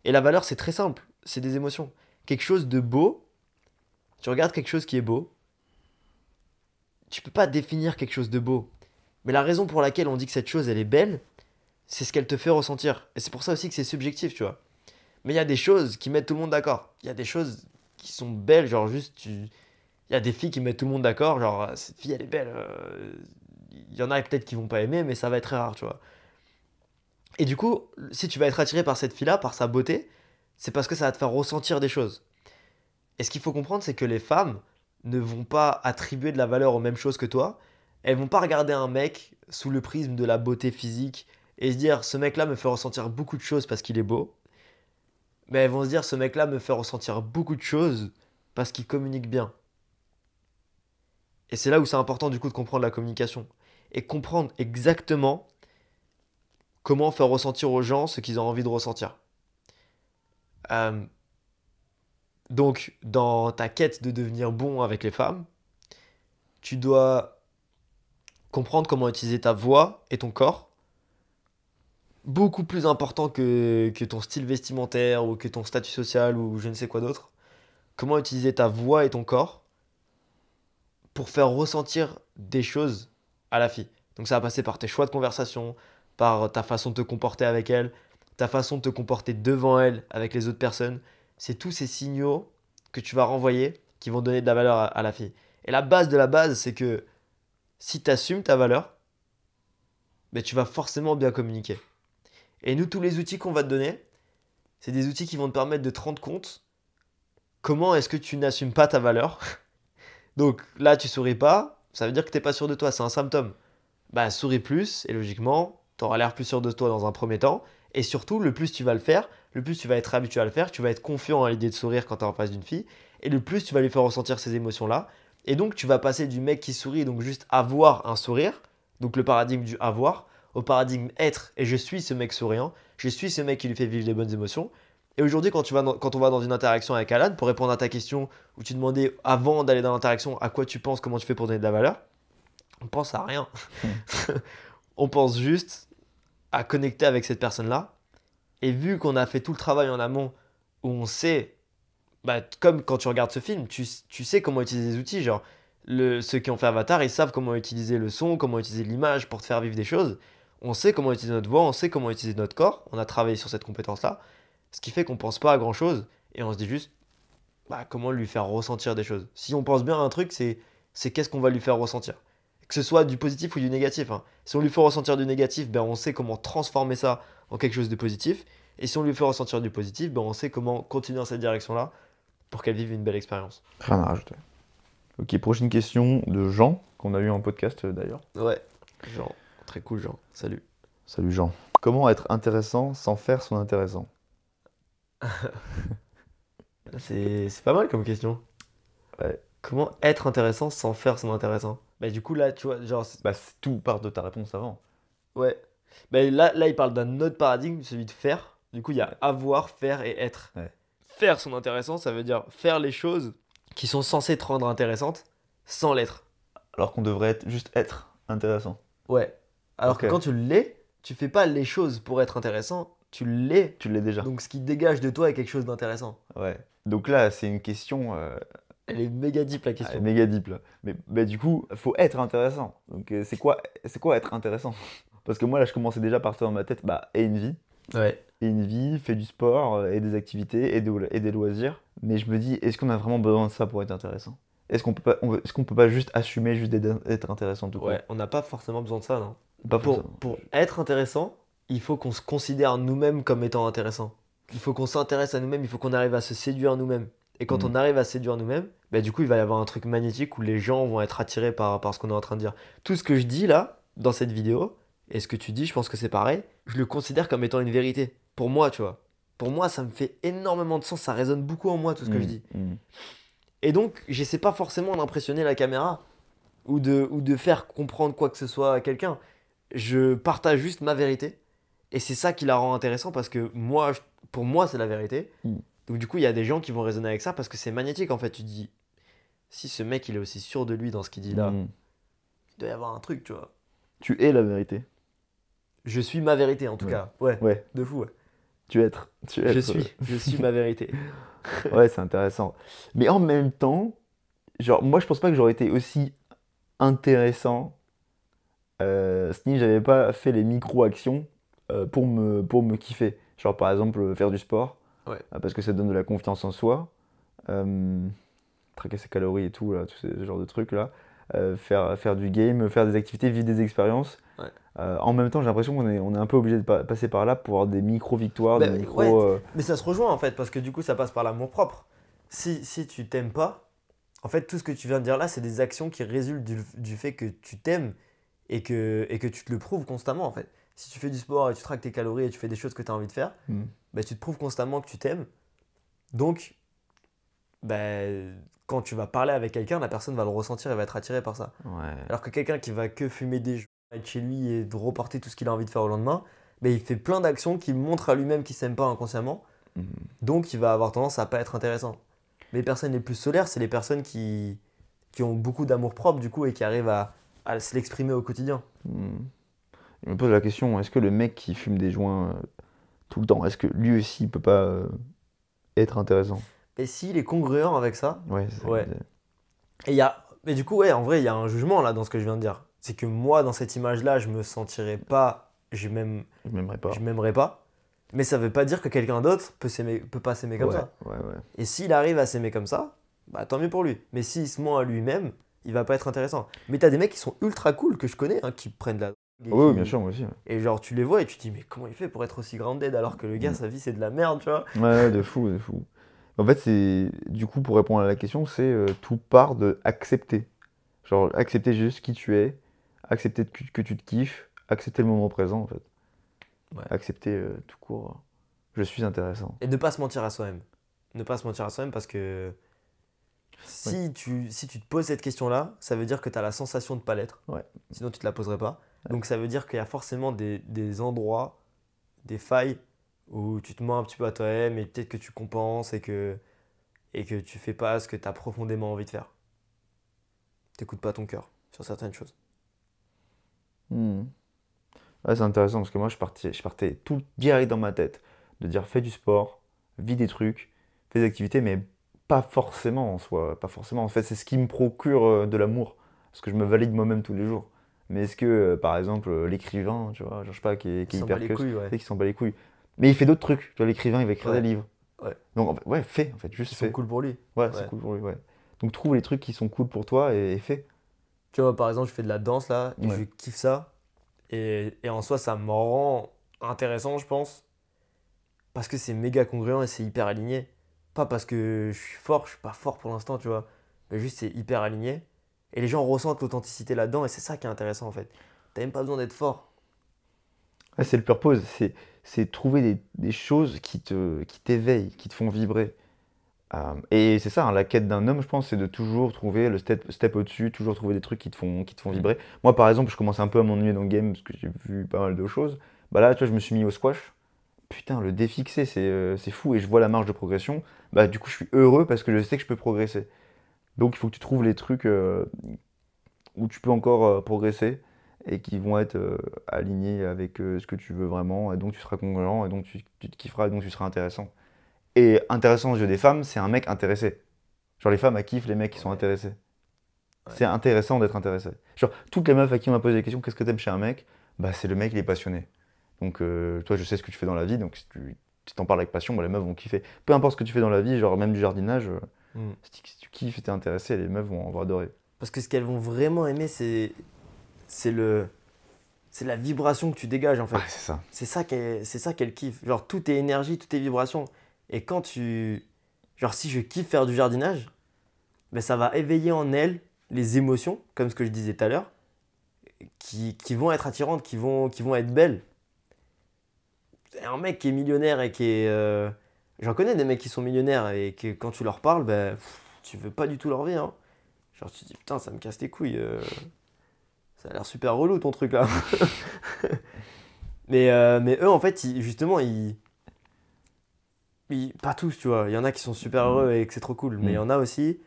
Et la valeur, c'est très simple, c'est des émotions. Quelque chose de beau, tu regardes quelque chose qui est beau, tu peux pas définir quelque chose de beau. Mais la raison pour laquelle on dit que cette chose, elle est belle, c'est ce qu'elle te fait ressentir. Et c'est pour ça aussi que c'est subjectif, tu vois. Mais il y a des choses qui mettent tout le monde d'accord. Il y a des choses qui sont belles, genre juste, il y a des filles qui mettent tout le monde d'accord, genre, cette fille, elle est belle. Il y en a peut-être qui vont pas aimer, mais ça va être très rare, tu vois. Et du coup, si tu vas être attiré par cette fille-là, par sa beauté, c'est parce que ça va te faire ressentir des choses. Et ce qu'il faut comprendre, c'est que les femmes ne vont pas attribuer de la valeur aux mêmes choses que toi. Elles vont pas regarder un mec sous le prisme de la beauté physique et se dire ce mec-là me fait ressentir beaucoup de choses parce qu'il est beau. Mais elles vont se dire ce mec-là me fait ressentir beaucoup de choses parce qu'il communique bien. Et c'est là où c'est important du coup de comprendre la communication. Et comprendre exactement comment faire ressentir aux gens ce qu'ils ont envie de ressentir. Donc, dans ta quête de devenir bon avec les femmes, tu dois comprendre comment utiliser ta voix et ton corps. Beaucoup plus important que ton style vestimentaire ou que ton statut social ou je ne sais quoi d'autre. Comment utiliser ta voix et ton corps pour faire ressentir des choses à la fille. Donc ça va passer par tes choix de conversation, par ta façon de te comporter avec elle, ta façon de te comporter devant elle avec les autres personnes. C'est tous ces signaux que tu vas renvoyer qui vont donner de la valeur à la fille. Et la base de la base, c'est que si tu assumes ta valeur, ben tu vas forcément bien communiquer. Et nous, tous les outils qu'on va te donner, c'est des outils qui vont te permettre de te rendre compte comment est-ce que tu n'assumes pas ta valeur. Donc là, tu souris pas, ça veut dire que tu n'es pas sûr de toi, c'est un symptôme. Bah, souris plus, et logiquement, tu auras l'air plus sûr de toi dans un premier temps. Et surtout, le plus tu vas le faire, le plus tu vas être habitué à le faire, tu vas être confiant à l'idée de sourire quand tu es en face d'une fille, et le plus tu vas lui faire ressentir ces émotions-là. Et donc, tu vas passer du mec qui sourit, donc juste avoir un sourire, donc le paradigme du avoir, au paradigme être, et je suis ce mec souriant, je suis ce mec qui lui fait vivre les bonnes émotions. Et aujourd'hui, quand on va dans une interaction avec Alan, pour répondre à ta question, où tu demandais avant d'aller dans l'interaction à quoi tu penses, comment tu fais pour donner de la valeur, on pense à rien. On pense juste à connecter avec cette personne-là. Et vu qu'on a fait tout le travail en amont, où on sait, bah, comme quand tu regardes ce film, tu sais comment utiliser les outils. Genre, ceux qui ont fait Avatar, ils savent comment utiliser le son, comment utiliser l'image pour te faire vivre des choses. On sait comment utiliser notre voix, on sait comment utiliser notre corps, on a travaillé sur cette compétence-là, ce qui fait qu'on pense pas à grand-chose et on se dit juste comment lui faire ressentir des choses. Si on pense bien à un truc, c'est qu'est-ce qu'on va lui faire ressentir. Que ce soit du positif ou du négatif, hein. Si on lui fait ressentir du négatif, on sait comment transformer ça en quelque chose de positif. Et si on lui fait ressentir du positif, on sait comment continuer dans cette direction-là pour qu'elle vive une belle expérience. Rien à rajouter. Ok, prochaine question de Jean, qu'on a eu en podcast d'ailleurs. Ouais, Jean, très cool Jean, salut. Salut Jean. Comment être intéressant sans faire son intéressant? C'est pas mal comme question. Ouais. Comment être intéressant sans faire son intéressant? Du coup là, tu vois, genre... Tout part de ta réponse avant. Ouais. Là, il parle d'un autre paradigme, celui de faire. Du coup, il y a avoir, faire et être. Ouais. Faire son intéressant, ça veut dire faire les choses qui sont censées te rendre intéressante sans l'être. Alors qu'on devrait juste être intéressant. Ouais. Alors que Ok. quand tu l'es, tu fais pas les choses pour être intéressant, tu l'es. Tu l'es déjà. Donc ce qui dégage de toi est quelque chose d'intéressant. Ouais. Donc là, c'est une question Elle est méga deep la question. méga deep là. Mais du coup, faut être intéressant. Donc c'est quoi être intéressant? Parce que moi là, je commençais déjà à partir dans ma tête, et une vie. Ouais. Et une vie, fait du sport, et des activités, et des loisirs. Mais je me dis, est-ce qu'on a vraiment besoin de ça pour être intéressant? Est-ce qu'on peut pas juste assumer juste d'être intéressant tout court? Ouais, on n'a pas forcément besoin de ça, non? Pas forcément. Pour être intéressant, il faut qu'on se considère nous-mêmes comme étant intéressant. Il faut qu'on s'intéresse à nous-mêmes, il faut qu'on arrive à se séduire nous-mêmes. Et quand on arrive à se séduire nous-mêmes, du coup, il va y avoir un truc magnétique où les gens vont être attirés par ce qu'on est en train de dire. Tout ce que je dis là, dans cette vidéo, et ce que tu dis, je pense que c'est pareil, je le considère comme étant une vérité. Pour moi, tu vois. Pour moi, ça me fait énormément de sens, ça résonne beaucoup en moi, tout ce que je dis. Et donc, j'essaie pas forcément d'impressionner la caméra ou de faire comprendre quoi que ce soit à quelqu'un. Je partage juste ma vérité. Et c'est ça qui la rend intéressant parce que pour moi, c'est la vérité. Donc du coup, il y a des gens qui vont raisonner avec ça parce que c'est magnétique en fait. Tu te dis, si ce mec il est aussi sûr de lui dans ce qu'il dit là, il doit y avoir un truc, tu vois. Tu es la vérité. Je suis ma vérité en tout cas. Ouais, Ouais. de fou. Ouais. Je suis ma vérité. Ouais, c'est intéressant. Mais en même temps, genre, moi, je pense pas que j'aurais été aussi intéressant si j'avais pas fait les micro-actions pour me kiffer. Genre, par exemple, faire du sport, Ouais. parce que ça donne de la confiance en soi, traquer ses calories et tout, là, tout ce genre de trucs là, faire du game, faire des activités, vivre des expériences. Ouais. En même temps, j'ai l'impression qu'on est un peu obligé de passer par là pour avoir des micro-victoires, des micro... ouais. Mais ça se rejoint en fait, parce que du coup, ça passe par l'amour propre. Si tu t'aimes pas, en fait, tout ce que tu viens de dire là, c'est des actions qui résultent du fait que tu t'aimes et que tu te le prouves constamment en fait. Si tu fais du sport et tu traques tes calories et tu fais des choses que tu as envie de faire, tu te prouves constamment que tu t'aimes. Donc, quand tu vas parler avec quelqu'un, la personne va le ressentir et va être attirée par ça. Ouais. Alors que quelqu'un qui va que fumer des joints, être chez lui et de reporter tout ce qu'il a envie de faire au lendemain, il fait plein d'actions qui montrent à lui-même qu'il s'aime pas inconsciemment. Donc il va avoir tendance à pas être intéressant. Mais les personnes les plus solaires, c'est les personnes qui ont beaucoup d'amour propre du coup et qui arrivent à se l'exprimer au quotidien. Je me pose la question, est-ce que le mec qui fume des joints tout le temps, est-ce que lui aussi il peut pas être intéressant? Et s'il est congruent avec ça, Ouais, c'est ça. ouais. Et mais du coup, ouais, en vrai, il y a un jugement là dans ce que je viens de dire. C'est que moi, dans cette image-là, je me sentirais pas, Je m'aimerais pas. je m'aimerais pas. Mais ça veut pas dire que quelqu'un d'autre peut pas s'aimer comme ça. Ouais. Et s'il arrive à s'aimer comme ça, tant mieux pour lui. Mais s'il se ment à lui-même, il va pas être intéressant. Mais t'as des mecs qui sont ultra cool que je connais, qui prennent de la drogue. Oui, bien sûr, moi aussi. Ouais. Et genre, tu les vois et tu te dis, mais comment il fait pour être aussi grounded alors que le gars, sa vie, c'est de la merde, tu vois. Ouais, de fou. En fait, du coup, pour répondre à la question, c'est tout part de accepter. Genre, accepter juste qui tu es, accepter que tu te kiffes, accepter le moment présent, en fait. Ouais. Accepter tout court. Je suis intéressant. Et ne pas se mentir à soi-même. Ne pas se mentir à soi-même parce que si tu te poses cette question-là, ça veut dire que tu as la sensation de ne pas l'être. Ouais. Sinon, tu ne te la poserais pas. Ouais. Donc, ça veut dire qu'il y a forcément des endroits, des failles où tu te mens un petit peu à toi-même et peut-être que tu compenses et que tu fais pas ce que tu as profondément envie de faire. T'écoutes pas ton cœur sur certaines choses. Ouais, c'est intéressant parce que moi, je partais tout direct dans ma tête de dire fais du sport, vis des trucs, fais des activités, mais pas forcément en soi. Pas forcément. En fait, c'est ce qui me procure de l'amour. Parce que je me valide moi-même tous les jours. Mais est-ce que, par exemple, l'écrivain, tu vois, genre, je sais pas, qui est S'en hyper bat les cuss, couilles, ouais. tu sais, qui s'en bat les couilles. Mais il fait d'autres trucs. Tu vois, l'écrivain, il va écrire Ouais. des livres. Ouais. Donc, en fait, ouais, fais, en fait, juste Qui sont fais. cool pour lui. Ouais, Ouais. c'est cool pour lui, ouais. Donc, trouve les trucs qui sont cool pour toi et fais. Tu vois, par exemple, je fais de la danse là et Ouais. je kiffe ça. Et en soi, ça me rend intéressant, je pense. Parce que c'est méga congruent et c'est hyper aligné. Pas parce que je suis fort, je suis pas fort pour l'instant, tu vois. Mais juste, c'est hyper aligné. Et les gens ressentent l'authenticité là-dedans et c'est ça qui est intéressant en fait. T'as même pas besoin d'être fort. Ouais, c'est le purpose, c'est trouver des choses qui t'éveillent, qui te font vibrer. Et c'est ça, hein, la quête d'un homme, je pense, c'est de toujours trouver le step au-dessus, toujours trouver des trucs qui te font vibrer. Moi, par exemple, je commence un peu à m'ennuyer dans le game parce que j'ai vu pas mal de choses. Bah là, tu vois, je me suis mis au squash. Putain, le défi que c'est fou et je vois la marge de progression. Bah, du coup, je suis heureux parce que je sais que je peux progresser. Donc, il faut que tu trouves les trucs où tu peux encore progresser et qui vont être alignés avec ce que tu veux vraiment. Et donc, tu seras congruent et donc, tu te kifferas et donc, tu seras intéressant. Et intéressant aux yeux des femmes, c'est un mec intéressé. Genre, les femmes, elles kiffent les mecs qui sont Ouais. intéressés. Ouais. C'est intéressant d'être intéressé. Genre, toutes les meufs à qui on m'a posé des questions, qu'est-ce que t'aimes chez un mec? Bah, c'est le mec, il est passionné. Donc, toi, je sais ce que tu fais dans la vie, donc si t'en parles avec passion, bah, les meufs vont kiffer. Peu importe ce que tu fais dans la vie, genre même du jardinage, Mm. si tu kiffes et t'es intéressé, les meufs vont adorer. Parce que ce qu'elles vont vraiment aimer, c'est le, c'est la vibration que tu dégages en fait. Ouais, c'est ça. C'est ça qu'elle kiffe. Genre, tout est énergie, tout est vibration. Et quand tu. Genre, si je kiffe faire du jardinage, ben, ça va éveiller en elle les émotions, comme ce que je disais tout à l'heure, qui vont être attirantes, qui vont être belles. Et un mec qui est millionnaire et qui est. J'en connais des mecs qui sont millionnaires et que quand tu leur parles, ben, tu veux pas du tout leur vie. Hein. Genre, tu te dis, putain, ça me casse les couilles. Ça a l'air super relou ton truc là. Mais eux, en fait, justement, pas tous, tu vois. Il y en a qui sont super heureux et que c'est trop cool. Mais il y en a aussi,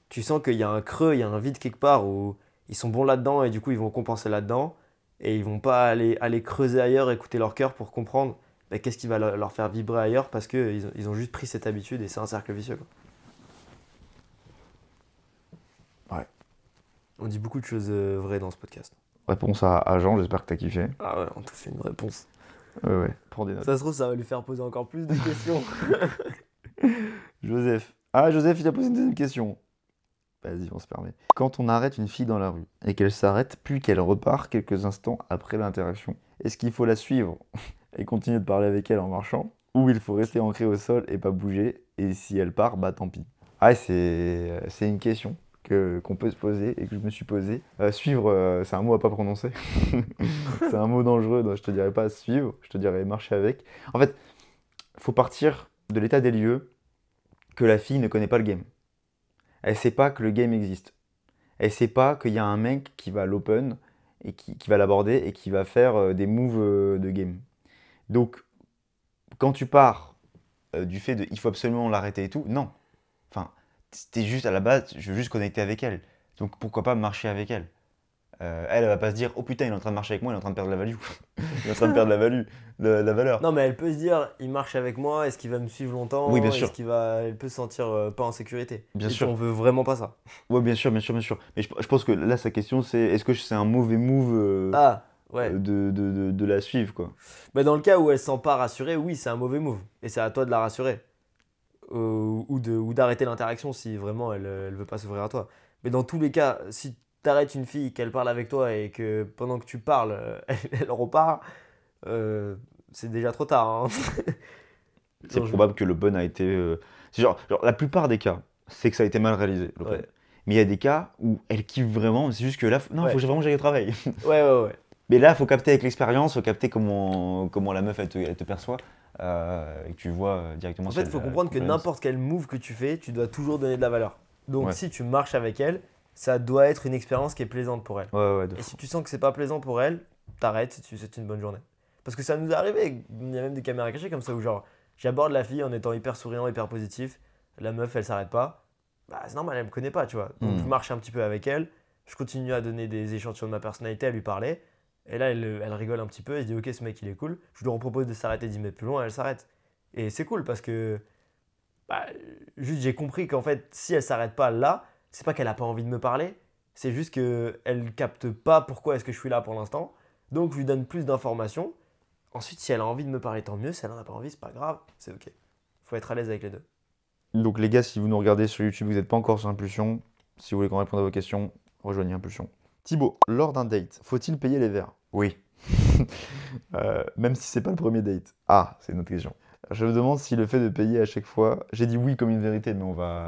tu sens qu'il y a un creux, il y a un vide quelque part où ils sont bons là-dedans et du coup, ils vont compenser là-dedans. Et ils vont pas aller creuser ailleurs, écouter leur cœur pour comprendre bah, qu'est-ce qui va leur faire vibrer ailleurs parce qu'ils ils ont juste pris cette habitude et c'est un cercle vicieux. Quoi. Ouais. On dit beaucoup de choses vraies dans ce podcast. Réponse à Jean, j'espère que t'as kiffé. Ah ouais, on te fait une réponse. Ouais, prends des notes. Ça se trouve, ça va lui faire poser encore plus de questions. Joseph. Ah, Joseph, il a posé une deuxième question. Vas-y, on se permet. Quand on arrête une fille dans la rue et qu'elle s'arrête puis qu'elle repart quelques instants après l'interaction, est-ce qu'il faut la suivre et continuer de parler avec elle en marchant ou il faut rester ancré au sol et pas bouger et si elle part, bah tant pis. Ah, c'est une question qu'on peut se poser et que je me suis posée. Suivre, c'est un mot à pas prononcer. C'est un mot dangereux, donc je te dirais pas suivre, je te dirais marcher avec. En fait, faut partir de l'état des lieux que la fille ne connaît pas le game. Elle sait pas que le game existe. Elle sait pas qu'il y a un mec qui va à l'open et qui va l'aborder et qui va faire des moves de game. Donc, quand tu pars du fait de il faut absolument l'arrêter et tout, non. Enfin, t'es juste à la base, je veux juste connecter avec elle. Donc pourquoi pas marcher avec elle. Elle va pas se dire oh putain il est en train de marcher avec moi, il est en train de perdre la value. Il est en train de perdre la valeur. Non, mais elle peut se dire, il marche avec moi, est-ce qu'il va me suivre longtemps? Oui, bien sûr. Elle peut se sentir pas en sécurité. Bien Et sûr. on veut vraiment pas ça. Ouais, bien sûr. Mais je pense que là sa question c'est est-ce que c'est un mauvais move Ah, ouais. de la suivre quoi. Mais dans le cas où elle se sent pas rassurée, oui, c'est un mauvais move. Et c'est à toi de la rassurer. Ou d'arrêter l'interaction si vraiment elle veut pas s'ouvrir à toi. Mais dans tous les cas, si t'arrêtes une fille, qu'elle parle avec toi et que pendant que tu parles, elle repart, c'est déjà trop tard. Hein. C'est probable que l'open a été. C'est genre, la plupart des cas, c'est que ça a été mal réalisé. l'open. Ouais. Mais il y a des cas où elle kiffe vraiment, c'est juste que là, non, Ouais. faut vraiment que j'aille au travail. Ouais. Mais là, faut capter avec l'expérience, faut capter comment la meuf elle te perçoit. Et que tu vois directement En si fait, il elle faut a comprendre que confiance. n'importe quel move que tu fais, tu dois toujours donner de la valeur. Donc Ouais. si tu marches avec elle, ça doit être une expérience qui est plaisante pour elle. Ouais, de Et fou. si tu sens que c'est pas plaisant pour elle, t'arrêtes et tu souhaites une bonne journée. Parce que ça nous est arrivé, il y a même des caméras cachées comme ça où genre j'aborde la fille en étant hyper souriant, hyper positif, la meuf elle s'arrête pas, bah c'est normal, elle me connaît pas, tu vois. Donc je marche un petit peu avec elle, je continue à donner des échantillons de ma personnalité, à lui parler, et là elle rigole un petit peu, elle se dit ok ce mec il est cool, je lui repropose de s'arrêter 10 mètres plus loin, elle s'arrête. Et c'est cool parce que bah, juste j'ai compris qu'en fait si elle s'arrête pas là, c'est pas qu'elle a pas envie de me parler, C'est juste qu'elle capte pas pourquoi est-ce que je suis là pour l'instant. Donc je lui donne plus d'informations. Ensuite, si elle a envie de me parler, tant mieux. Si elle en a pas envie, c'est pas grave. C'est ok. Faut être à l'aise avec les deux. Donc les gars, si vous nous regardez sur YouTube, vous n'êtes pas encore sur Impulsion, si vous voulez qu'on réponde à vos questions, rejoignez Impulsion. Thibaut, lors d'un date, faut-il payer les verres? Oui. Même si c'est pas le premier date. Ah, c'est une autre question. Je me demande si le fait de payer à chaque fois... J'ai dit oui comme une vérité, mais on va...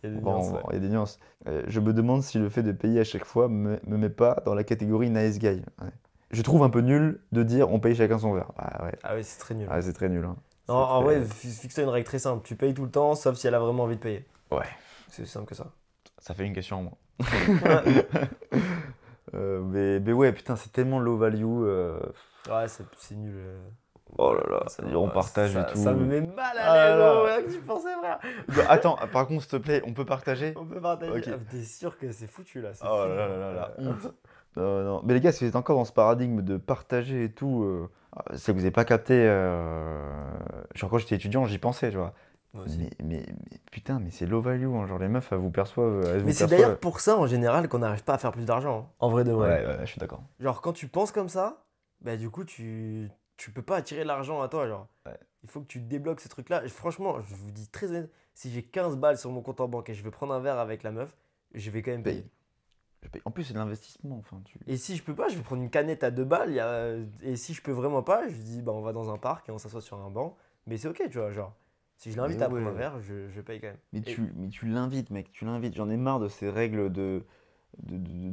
Il y a des Bon, nuances, ouais. il y a des nuances. Je me demande si le fait de payer à chaque fois me met pas dans la catégorie nice guy. Ouais. Je trouve un peu nul de dire on paye chacun son verre. Ah ouais, Ah oui, c'est très nul. ah, c'est très nul. Hein. Non, en vrai, fixe-toi une règle très simple. Tu payes tout le temps, sauf si elle a vraiment envie de payer. Ouais, C'est aussi simple que ça. ça fait une question en moins. Mais ouais, putain, c'est tellement low value. Ouais, c'est nul. Oh là là, on partage ça, et tout. Ça me met mal Ah à l'aise, là là. rien que tu pensais, frère. Attends, par contre, s'il te plaît, on peut partager? On peut partager. Ok. Ah, t'es sûr que c'est foutu là. Oh là là là là, honte. Non, non. Mais les gars, si vous êtes encore dans ce paradigme de partager et tout, c'est que vous n'avez pas capté. Genre, quand j'étais étudiant, j'y pensais, tu vois. Moi aussi. Mais putain, mais c'est low value, hein. Genre les meufs, elles vous perçoivent. Mais c'est d'ailleurs pour ça en général qu'on n'arrive pas à faire plus d'argent. Hein. En vrai de vrai. Ouais, je suis d'accord. Genre quand tu penses comme ça, bah du coup tu peux pas attirer l'argent à toi. Genre. Ouais. Il faut que tu débloques ce truc-là. Et franchement, je vous dis très honnête, si j'ai 15 balles sur mon compte en banque et je veux prendre un verre avec la meuf, je vais quand même payer. Je paye. En plus, c'est de l'investissement. Enfin, Et si je peux pas, je vais prendre une canette à 2 balles. Et si je peux vraiment pas, je dis bah on va dans un parc et on s'assoit sur un banc. Mais c'est ok, tu vois, genre. Si je l'invite Mais à prendre ouais. un verre, je paye quand même. Mais Et- tu l'invites, mec, tu l'invites. J'en ai marre de ces règles de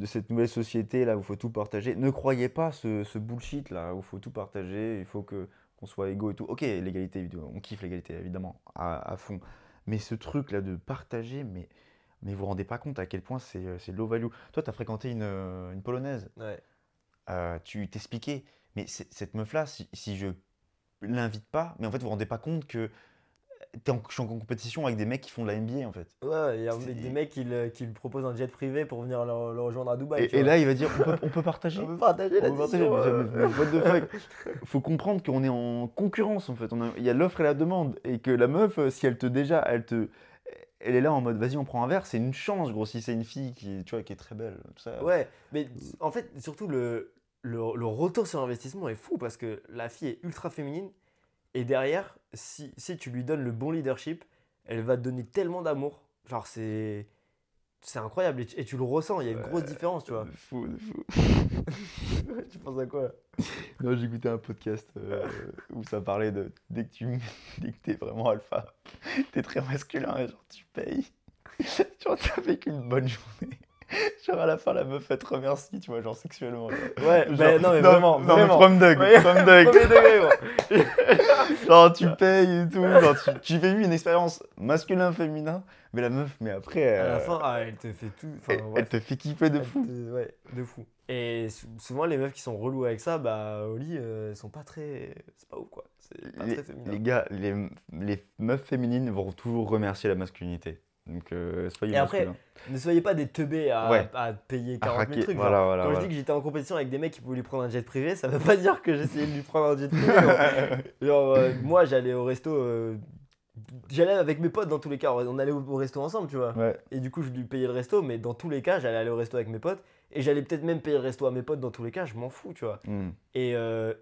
cette nouvelle société là où il faut tout partager. Ne croyez pas ce bullshit là où il faut tout partager, il faut qu'on soit égaux et tout. Ok, l'égalité, on kiffe l'égalité évidemment, à fond. Mais ce truc là de partager, mais vous vous rendez pas compte à quel point c'est low value. Toi, tu as fréquenté une Polonaise, Ouais. tu t'expliquais, mais cette meuf là, si je l'invite pas, mais en fait, vous vous rendez pas compte que je suis en compétition avec des mecs qui font de la NBA en fait. Ouais, il y a C'est- des mecs qui lui proposent un jet privé pour venir le rejoindre à Dubaï. tu Et vois. là, il va dire on peut partager. on peut partager la On peut partager. décision. Mais what the fuck. Faut comprendre qu'on est en concurrence en fait. Il y a l'offre et la demande. Et que la meuf, si elle elle est là en mode vas-y, on prend un verre, c'est une chance, gros. Si c'est une fille qui, tu vois, qui est très belle. Tout ça. Ouais, mais en fait, surtout le retour sur investissement est fou parce que la fille est ultra féminine et derrière, si tu lui donnes le bon leadership, elle va te donner tellement d'amour. Genre, c'est incroyable et tu le ressens, il y a une grosse différence, tu vois. De fou, de fou. Tu penses à quoi? Non, j'écoutais un podcast où ça parlait de dès que t'es vraiment alpha, t'es très masculin et genre tu payes. Genre t'as vécu une bonne journée. Genre à la fin la meuf elle te remercie, tu vois, genre sexuellement. Genre. Ouais, Genre, mais non, mais vraiment, non, vraiment. mais from Doug, Ouais, from Doug. premier degré, gros. Genre tu payes et tout, genre tu fais une expérience masculin-féminin, mais la meuf, mais après, À la fin, elle te fait tout. Enfin, elle bref. te fait kiffer de Elle fou. ouais, de fou. Et souvent, les meufs qui sont relous avec ça, bah, au lit, elles sont pas très. C'est pas ouf, quoi. C'est pas très féminin. Les gars, les meufs féminines vont toujours remercier la masculinité. Donc soyez Et après, masculins. ne soyez pas des teubés Ouais. à payer À 40 000 raquer, trucs. voilà, genre. voilà, Quand je voilà. dis que j'étais en compétition avec des mecs qui pouvaient lui prendre un jet privé, ça veut pas dire que j'essayais de lui prendre un jet privé. Genre, moi, j'allais au resto. J'allais avec mes potes dans tous les cas. On allait au resto ensemble, tu vois. Ouais. Et du coup, je lui payais le resto, mais dans tous les cas, j'allais aller au resto avec mes potes. Et j'allais peut-être même payer le resto à mes potes dans tous les cas, je m'en fous, tu vois. Hmm. Et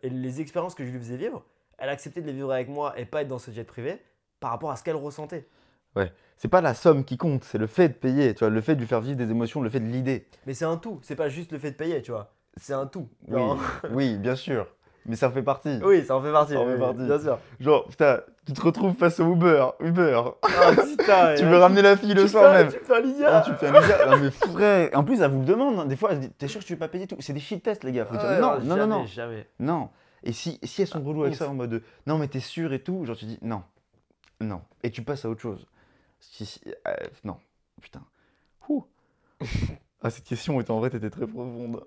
les expériences que je lui faisais vivre, elle acceptait de les vivre avec moi et pas être dans ce jet privé par rapport à ce qu'elle ressentait. C'est pas la somme qui compte, c'est le fait de payer, tu vois, le fait de lui faire vivre des émotions, le fait de l'idée. Mais c'est un tout, c'est pas juste le fait de payer, tu vois. C'est un tout. Oui, Genre- oui, bien sûr. Mais ça fait partie. Oui, ça en fait partie. Ça en fait oui, partie. Bien sûr. Genre, putain, tu te retrouves face au Uber. Ah, putain, Tu veux ramener la fille le soir même. Tu fais un Ah, Lydia. tu fais un Lydia. Non, mais frère. En plus, elle vous le demande. Hein. Des fois, elle se dit, t'es sûr que tu veux pas payer tout? C'est des shit tests, les gars. Faut dire, non. Jamais. Non. Et si elles sont reloues avec ça en mode non, mais t'es sûr et tout, genre tu dis non. Et tu passes à autre chose. Non. Putain. Ouh. Ah, cette question, en vrai, t'étais très profonde.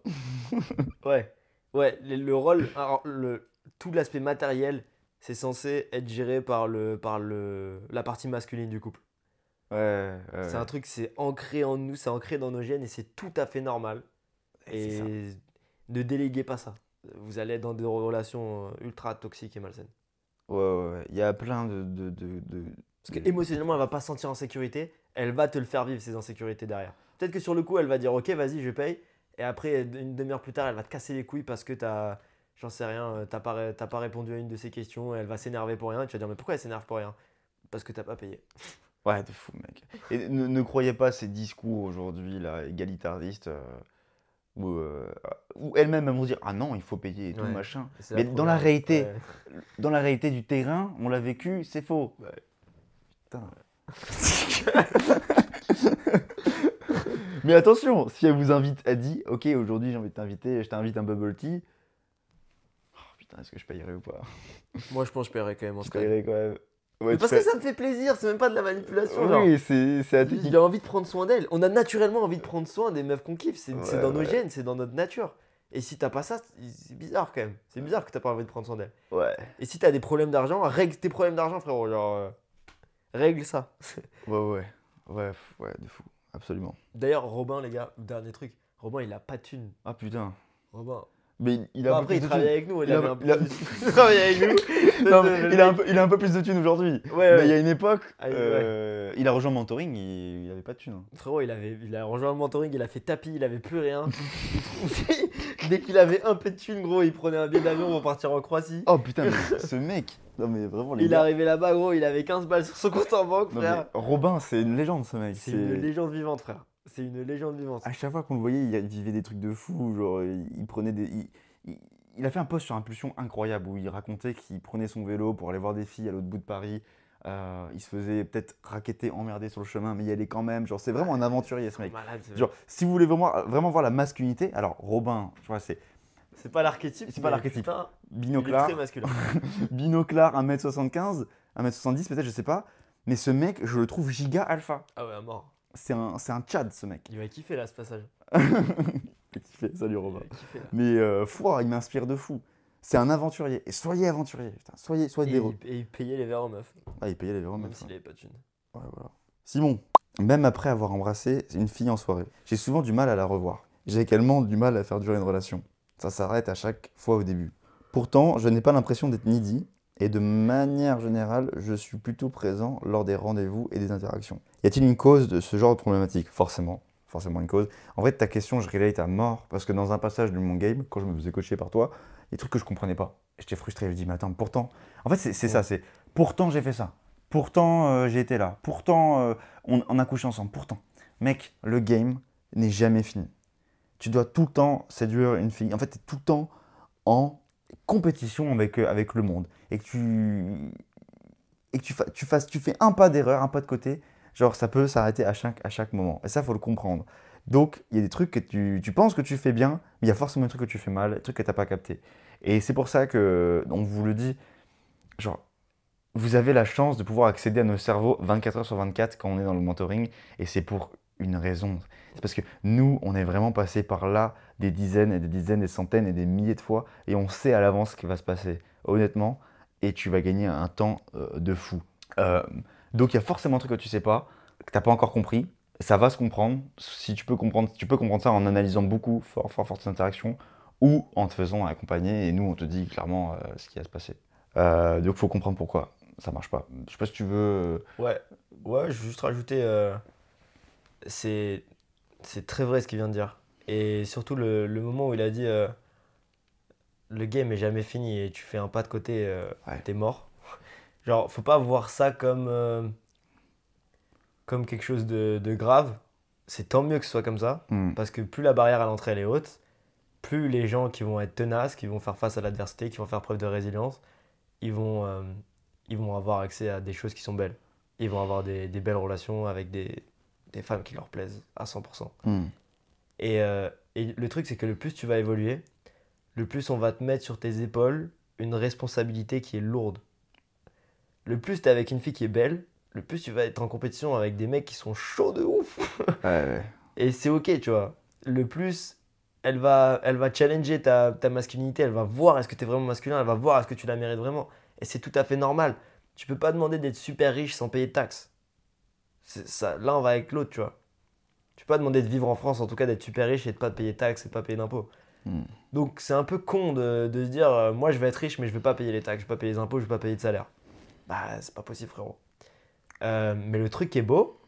Ouais. Ouais, le rôle, alors, tout l'aspect matériel, c'est censé être géré par la partie masculine du couple. Ouais. C'est un truc, c'est ancré en nous, c'est ancré dans nos gènes et c'est tout à fait normal. C'est ça. Et ne déléguez pas ça. Vous allez être dans des relations ultra toxiques et malsaines. Ouais. Il y a plein Parce qu'émotionnellement, elle va pas se sentir en sécurité, elle va te le faire vivre, ces insécurités derrière. Peut-être que sur le coup, elle va dire ok, vas-y, je paye. Et après, une demi-heure plus tard, elle va te casser les couilles parce que j'en sais rien, t'as pas répondu à une de ses questions. Et elle va s'énerver pour rien. Et tu vas dire mais pourquoi elle s'énerve pour rien? Parce que t'as pas payé. Ouais, de fou, mec. Et ne croyez pas ces discours aujourd'hui, là, égalitaristes, où elles-mêmes elles vont dire ah non, il faut payer et tout, Ouais. machin. C'est Mais la dans la première. réalité, Ouais. dans la réalité du terrain, on l'a vécu, c'est faux. Ouais. Putain. Mais attention, si elle vous invite, elle dit ok, aujourd'hui j'ai envie de t'inviter, je t'invite un bubble tea. Oh, putain, est-ce que je payerai ou pas? Moi, je pense que je paierais quand même en Je scred. payerai quand même. Ouais, Mais tu parce fais- que ça me fait plaisir, c'est même pas de la manipulation. Genre. Oui, c'est la technique. J'ai envie de prendre soin d'elle. On a naturellement envie de prendre soin des meufs qu'on kiffe. C'est Ouais, dans nos ouais. gènes, c'est dans notre nature. Et si t'as pas ça, c'est bizarre quand même. C'est bizarre que t'as pas envie de prendre soin d'elle. Ouais, Et si t'as des problèmes d'argent, règle tes problèmes d'argent, frérot. Genre, règle ça. ouais, de fou, absolument. D'ailleurs, Robin, les gars, dernier truc. Robin, il a pas de thune. Ah putain. Robin. Mais il Bon, a un peu après, plus il de travaille thunes. avec nous. Il Il a- avait un peu il a- plus de thunes. Il travaille avec nous. Non, mais il a un peu plus de thunes aujourd'hui. Ouais, Mais il y ouais. a une époque, Ah, ouais. il a rejoint Mentoring, il avait pas de thunes. Frérot, il a rejoint le mentoring, il a fait tapis, il avait plus rien. Dès qu'il avait un peu de thune, gros, il prenait un billet d'avion pour partir en Croatie. Oh putain, mais ce mec. Non mais vraiment les Il est gars. arrivé là-bas, gros, il avait 15 balles sur son compte en banque, Non, frère. mais Robin, c'est une légende ce mec. C'est une légende vivante, frère. C'est une légende vivante. À chaque fois qu'on le voyait, il vivait des trucs de fou. Genre, il prenait des. Il a fait un post sur Impulsion incroyable où il racontait qu'il prenait son vélo pour aller voir des filles à l'autre bout de Paris. Il se faisait peut-être raqueter, emmerder sur le chemin, mais il y allait quand même. Genre, c'est vraiment un aventurier ce mec. Malade, Genre, si vous voulez vraiment voir la masculinité, alors Robin, tu vois, c'est c'est pas l'archétype. C'est pas mais l'archétype. putain, il est binoclard, très masculin. binoclard 1m75, 1m70 peut-être, je sais pas. Mais ce mec, je le trouve giga alpha. Ah ouais, à mort. C'est un Tchad ce mec. Il va kiffer là, ce passage. Salut Robin. Il va kiffer là. Mais fouah, il m'inspire de fou. C'est un aventurier. Et soyez aventurier. Putain, soyez des héros. Et il payait les verres aux meufs. Ah, il payait les verres, Même même s'il avait pas de thune. Ouais, voilà. Simon, même après avoir embrassé une fille en soirée, j'ai souvent du mal à la revoir. J'ai également du mal à faire durer une relation. Ça s'arrête à chaque fois au début. Pourtant, je n'ai pas l'impression d'être needy. Et de manière générale, je suis plutôt présent lors des rendez-vous et des interactions. Y a-t-il une cause de ce genre de problématique? Forcément une cause. En fait, ta question, je relate à mort, parce que dans un passage de mon game, quand je me faisais coacher par toi, il y a des trucs que je comprenais pas. J'étais frustré, je me dis, mais attends, pourtant... En fait, c'est ça, c'est... Pourtant, j'ai fait ça. Pourtant, j'ai été là. Pourtant, on a couché ensemble. Pourtant. Mec, le game n'est jamais fini. Tu dois tout le temps séduire une fille. En fait, tu es tout le temps en compétition avec le monde. Et que tu fais un pas d'erreur, un pas de côté, genre ça peut s'arrêter à chaque moment. Et ça, faut le comprendre. Donc, il y a des trucs que tu penses que tu fais bien, mais il y a forcément des trucs que tu fais mal, des trucs que tu n'as pas capté. Et c'est pour ça que, on vous le dit, genre, vous avez la chance de pouvoir accéder à nos cerveaux 24 heures sur 24 quand on est dans le mentoring. Et c'est pour une raison. C'est parce que nous, on est vraiment passé par là des dizaines et des dizaines, des centaines et des milliers de fois. Et on sait à l'avance ce qui va se passer, honnêtement. Et tu vas gagner un temps de fou. Donc il y a forcément un truc que tu sais pas, que tu n'as pas encore compris. Ça va se comprendre. Si tu peux comprendre ça en analysant beaucoup, fortes interactions, ou en te faisant accompagner. Et nous, on te dit clairement ce qui va se passer. Donc il faut comprendre pourquoi ça marche pas. Je sais pas si tu veux... Ouais, je veux juste rajouter, c'est très vrai ce qu'il vient de dire. Et surtout le moment où il a dit le game est jamais fini et tu fais un pas de côté, Ouais. t'es mort. Genre, faut pas voir ça comme quelque chose de grave. C'est tant mieux que ce soit comme ça, parce que plus la barrière à l'entrée elle est haute, plus les gens qui vont être tenaces, qui vont faire face à l'adversité, qui vont faire preuve de résilience, ils vont avoir accès à des choses qui sont belles. Ils vont avoir des belles relations avec des femmes qui leur plaisent à 100%. Et le truc, c'est que le plus tu vas évoluer, le plus on va te mettre sur tes épaules une responsabilité qui est lourde. Le plus tu es avec une fille qui est belle, le plus tu vas être en compétition avec des mecs qui sont chauds de ouf. Ouais. Et c'est ok, tu vois. Le plus, elle va challenger ta masculinité, elle va voir est-ce que tu es vraiment masculin, elle va voir est-ce que tu la mérites vraiment. Et c'est tout à fait normal. Tu peux pas demander d'être super riche sans payer de taxes. Ça, là, on va avec l'autre, tu vois. Tu peux pas demander de vivre en France, en tout cas d'être super riche et de pas payer de taxes et de pas payer d'impôts. Donc c'est un peu con de se dire moi je vais être riche mais je vais pas payer les taxes, je vais pas payer les impôts, je vais pas payer de salaire. Bah c'est pas possible frérot. Mais le truc qui est beau,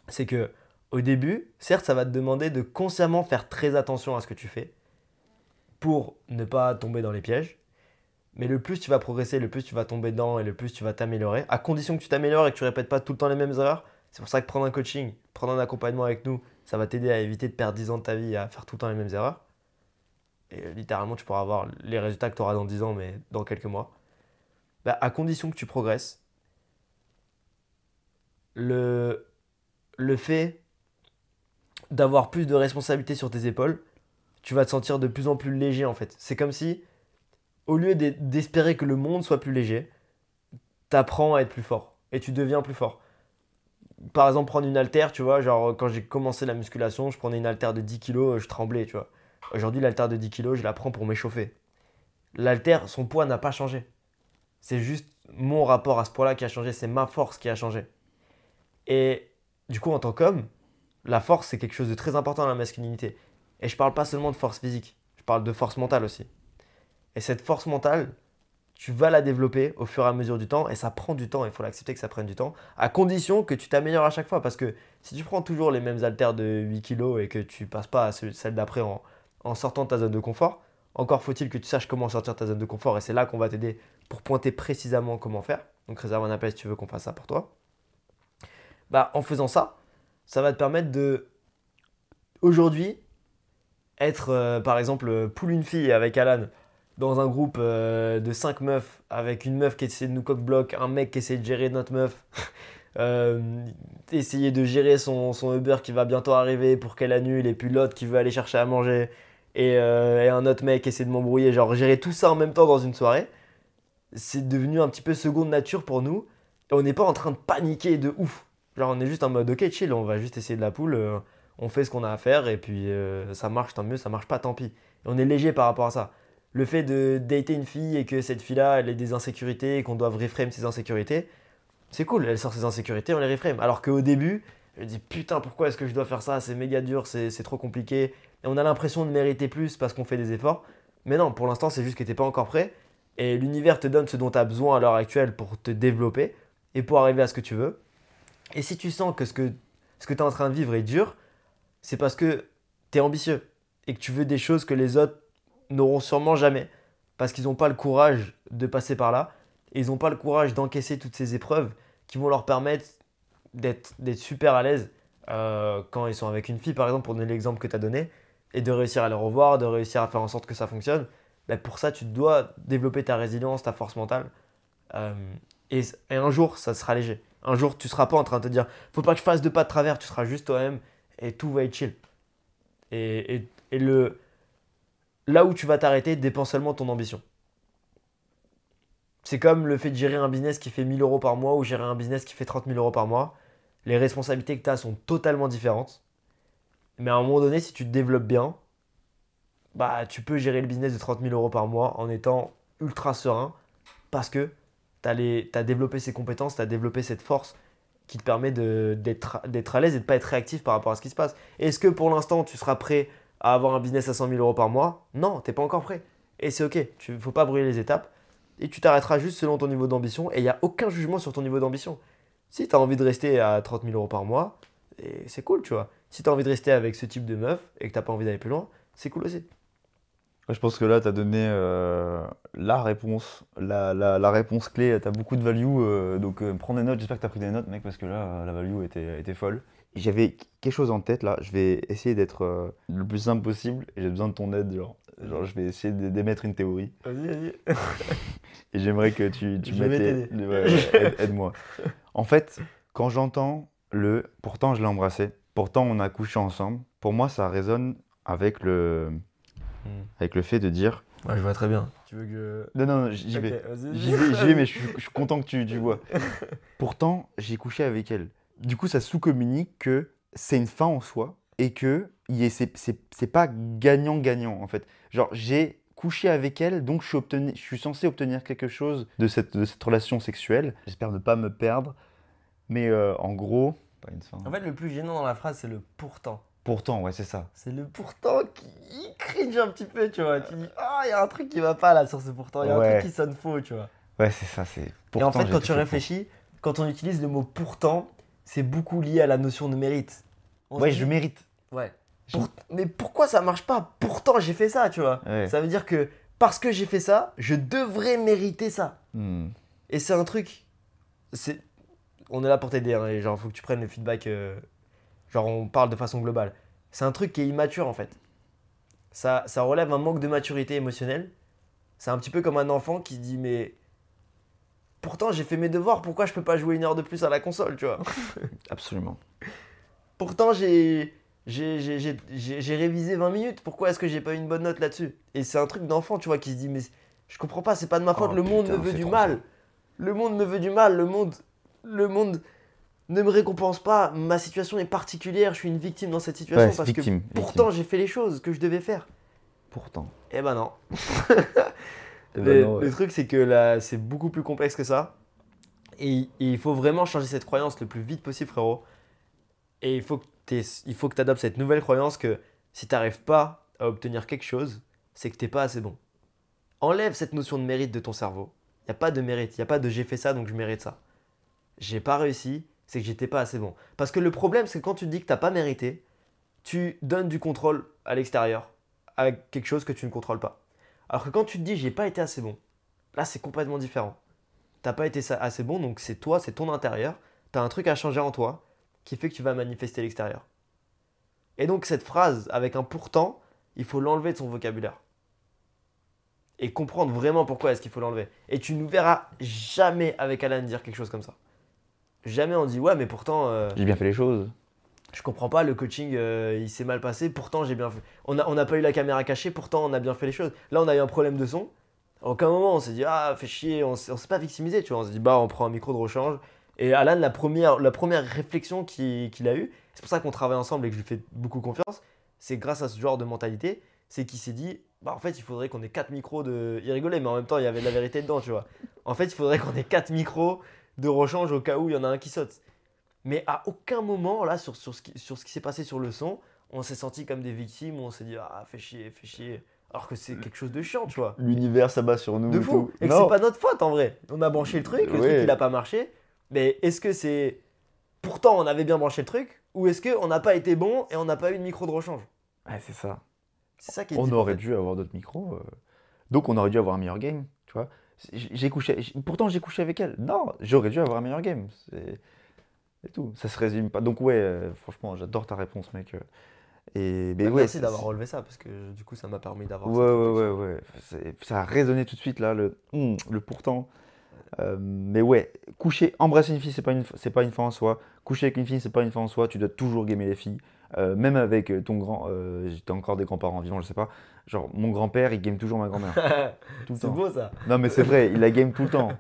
c'est que Au début, certes, ça va te demander de consciemment faire très attention à ce que tu fais pour ne pas tomber dans les pièges. Mais le plus tu vas progresser, le plus tu vas tomber dedans et le plus tu vas t'améliorer, à condition que tu t'améliores et que tu répètes pas tout le temps les mêmes erreurs. C'est pour ça que prendre un coaching, prendre un accompagnement avec nous, ça va t'aider à éviter de perdre 10 ans de ta vie à faire tout le temps les mêmes erreurs. Et littéralement, tu pourras avoir les résultats que tu auras dans 10 ans, mais dans quelques mois. Bah, à condition que tu progresses, le fait d'avoir plus de responsabilités sur tes épaules, tu vas te sentir de plus en plus léger en fait. C'est comme si, au lieu d'espérer que le monde soit plus léger, t'apprends à être plus fort et tu deviens plus fort. Par exemple, prendre une haltère, tu vois, genre quand j'ai commencé la musculation, je prenais une haltère de 10 kilos, je tremblais, tu vois. Aujourd'hui, l'haltère de 10 kilos, je la prends pour m'échauffer. L'haltère, son poids n'a pas changé. C'est juste mon rapport à ce poids-là qui a changé, c'est ma force qui a changé. Et du coup, en tant qu'homme, la force, c'est quelque chose de très important dans la masculinité. Et je parle pas seulement de force physique, je parle de force mentale aussi. Et cette force mentale, tu vas la développer au fur et à mesure du temps, et ça prend du temps, il faut l'accepter que ça prenne du temps, à condition que tu t'améliores à chaque fois. Parce que si tu prends toujours les mêmes haltères de 8 kilos et que tu passes pas à celle d'après en sortant de ta zone de confort, encore faut-il que tu saches comment sortir de ta zone de confort, et c'est là qu'on va t'aider pour pointer précisément comment faire. Donc réserve un appel si tu veux qu'on fasse ça pour toi. Bah, en faisant ça, ça va te permettre de, aujourd'hui, être par exemple poule une fille avec Alan dans un groupe de 5 meufs avec une meuf qui essaie de nous coq-bloc, un mec qui essaie de gérer notre meuf, essayer de gérer son Uber qui va bientôt arriver pour qu'elle annule, et puis l'autre qui veut aller chercher à manger, et un autre mec qui essaie de m'embrouiller, genre gérer tout ça en même temps dans une soirée, c'est devenu un petit peu seconde nature pour nous, et on n'est pas en train de paniquer de ouf. Genre on est juste en mode ok chill, on va juste essayer de la poule, on fait ce qu'on a à faire, et puis ça marche tant mieux, ça marche pas tant pis. Et on est léger par rapport à ça. Le fait de dater une fille et que cette fille-là, elle ait des insécurités et qu'on doive reframe ses insécurités, c'est cool, elle sort ses insécurités, on les reframe. Alors qu'au début, je me dis putain, pourquoi est-ce que je dois faire ça? C'est méga dur, c'est trop compliqué. Et on a l'impression de mériter plus parce qu'on fait des efforts. Mais non, pour l'instant, c'est juste que t'es pas encore prêt. Et l'univers te donne ce dont tu as besoin à l'heure actuelle pour te développer et pour arriver à ce que tu veux. Et si tu sens que ce que tu es en train de vivre est dur, c'est parce que tu es ambitieux et que tu veux des choses que les autres n'auront sûrement jamais. Parce qu'ils n'ont pas le courage de passer par là. Et ils n'ont pas le courage d'encaisser toutes ces épreuves qui vont leur permettre d'être super à l'aise quand ils sont avec une fille, par exemple, pour donner l'exemple que tu as donné, et de réussir à les revoir, de réussir à faire en sorte que ça fonctionne. Ben pour ça, tu dois développer ta résilience, ta force mentale. Et un jour, ça sera léger. Un jour, tu ne seras pas en train de te dire faut pas que je fasse de pas de travers, tu seras juste toi-même et tout va être chill. Et là où tu vas t'arrêter dépend seulement de ton ambition. C'est comme le fait de gérer un business qui fait 1000 euros par mois ou gérer un business qui fait 30 000 euros par mois. Les responsabilités que tu as sont totalement différentes. Mais à un moment donné, si tu te développes bien, bah, tu peux gérer le business de 30 000 euros par mois en étant ultra serein parce que tu as développé ces compétences, tu as développé cette force qui te permet d'être à l'aise et de ne pas être réactif par rapport à ce qui se passe. Est-ce que pour l'instant, tu seras prêt à avoir un business à 100 000 euros par mois? Non, tu n'es pas encore prêt. Et c'est ok, il ne faut pas brûler les étapes. Et tu t'arrêteras juste selon ton niveau d'ambition. Et il n'y a aucun jugement sur ton niveau d'ambition. Si tu as envie de rester à 30 000 euros par mois, c'est cool, tu vois. Si tu as envie de rester avec ce type de meuf et que tu n'as pas envie d'aller plus loin, c'est cool aussi. Je pense que là, tu as donné la réponse, la réponse clé. Tu as beaucoup de value. Donc, prends des notes. J'espère que tu as pris des notes, mec, parce que là, la value était folle. J'avais quelque chose en tête, là. Je vais essayer d'être le plus simple possible. Et j'ai besoin de ton aide. Genre je vais essayer d'émettre une théorie. Vas-y. Et j'aimerais que tu Je vais t'aider. Ouais, aide-moi. En fait, quand j'entends « pourtant je l'ai embrassé, pourtant on a couché ensemble », pour moi, ça résonne avec le fait de dire... Ouais, je vois très bien. Tu veux que... Non, j'y vais. Vas-y. J'y vais, mais je suis content que tu vois. Pourtant, j'ai couché avec elle. Du coup, ça sous-communique que c'est une fin en soi et que c'est pas gagnant-gagnant, en fait. Genre, j'ai couché avec elle, donc je suis censé obtenir quelque chose de cette relation sexuelle. J'espère ne pas me perdre, mais en gros... Pas une fin. En fait, le plus gênant dans la phrase, c'est le pourtant. Pourtant, ouais, c'est ça. C'est le pourtant qui cringe un petit peu, tu vois. Tu dis, il y a un truc qui va pas là sur ce pourtant, il y a un truc qui sonne faux, tu vois. Ouais, c'est ça, c'est pourtant. Et en fait, quand tu réfléchis, quand on utilise le mot pourtant, c'est beaucoup lié à la notion de mérite. Ouais, je mérite. Ouais. Mais pourquoi ça marche pas? Pourtant, j'ai fait ça, tu vois. Ouais. Ça veut dire que parce que j'ai fait ça, je devrais mériter ça. Et c'est un truc. On est là pour t'aider, hein, et genre, faut que tu prennes le feedback. Genre, on parle de façon globale. C'est un truc qui est immature en fait. Ça relève un manque de maturité émotionnelle. C'est un petit peu comme un enfant qui se dit, mais pourtant j'ai fait mes devoirs, pourquoi je peux pas jouer 1 heure de plus à la console, tu vois? Absolument. Pourtant j'ai révisé 20 minutes, pourquoi est-ce que j'ai pas eu une bonne note là-dessus? Et c'est un truc d'enfant, tu vois, qui se dit, mais je comprends pas, c'est pas de ma faute, Oh, le monde putain, me veut c'est du trop mal. Le monde me veut du mal, le monde ne me récompense pas, ma situation est particulière, je suis une victime dans cette situation Ouais, parce victime, que pourtant j'ai fait les choses que je devais faire. Pourtant. Eh ben non. Eh ben non, ouais. Le truc c'est que là c'est beaucoup plus complexe que ça. Et il faut vraiment changer cette croyance le plus vite possible, frérot. Et il faut que tu adoptes cette nouvelle croyance que si tu n'arrives pas à obtenir quelque chose, c'est que tu n'es pas assez bon. Enlève cette notion de mérite de ton cerveau. Il n'y a pas de mérite, il n'y a pas de j'ai fait ça donc je mérite ça. J'ai pas réussi, c'est que j'étais pas assez bon. Parce que le problème c'est que quand tu te dis que tu n'as pas mérité, tu donnes du contrôle à l'extérieur à quelque chose que tu ne contrôles pas. Alors que quand tu te dis j'ai pas été assez bon, là c'est complètement différent. T'as pas été assez bon, donc c'est toi, c'est ton intérieur. T'as un truc à changer en toi qui fait que tu vas manifester l'extérieur. Et donc cette phrase avec un pourtant, il faut l'enlever de son vocabulaire. Et comprendre vraiment pourquoi est-ce qu'il faut l'enlever. Et tu ne verras jamais avec Alan dire quelque chose comme ça. Jamais on dit ouais mais pourtant J'ai bien fait les choses. je comprends pas, le coaching il s'est mal passé, pourtant j'ai bien fait. On n'a pas eu la caméra cachée, pourtant on a bien fait les choses. Là on a eu un problème de son. À aucun moment on s'est dit ah fais chier, on s'est pas victimisé, tu vois. On s'est dit bah on prend un micro de rechange. Et Alan, la première réflexion qu'il a eue, c'est pour ça qu'on travaille ensemble et que je lui fais beaucoup confiance, c'est grâce à ce genre de mentalité, c'est qu'il s'est dit bah en fait il faudrait qu'on ait 4 micros de. Il rigolait mais en même temps il y avait de la vérité dedans, tu vois. En fait il faudrait qu'on ait 4 micros de rechange au cas où il y en a un qui saute. Mais à aucun moment, là, sur ce qui s'est passé sur le son, on s'est senti comme des victimes, on s'est dit ah fais chier, fais chier. Alors que c'est quelque chose de chiant, tu vois. L'univers s'abat sur nous. De et fou. tout. Et que c'est pas notre faute en vrai. On a branché le truc Ouais. il a pas marché. Mais est-ce que c'est. Pourtant on avait bien branché le truc, ou est-ce qu'on n'a pas été bon et on n'a pas eu de micro de rechange? Ouais, c'est ça. C'est ça qui est On deep, en aurait fait. dû avoir d'autres micros. Donc on aurait dû avoir un meilleur game, tu vois. Pourtant j'ai couché avec elle. Non, j'aurais dû avoir un meilleur game. C'est tout. Ça se résume pas. Donc ouais, franchement, j'adore ta réponse, mec. Mais Bah, ouais, merci d'avoir relevé ça, parce que du coup ça m'a permis d'avoir Ouais, cette ouais, réflexion. ouais, ouais. Ça a résonné tout de suite là, le pourtant. Mais ouais, embrasser une fille, c'est pas une fin en soi. Coucher avec une fille, c'est pas une fin en soi. Tu dois toujours gamer les filles. Même avec ton grand. J'étais encore des grands-parents vivants, je sais pas. Genre, mon grand-père, il game toujours ma grand-mère. Tout le C'est temps. beau ça. Non, mais c'est vrai, il la game tout le temps.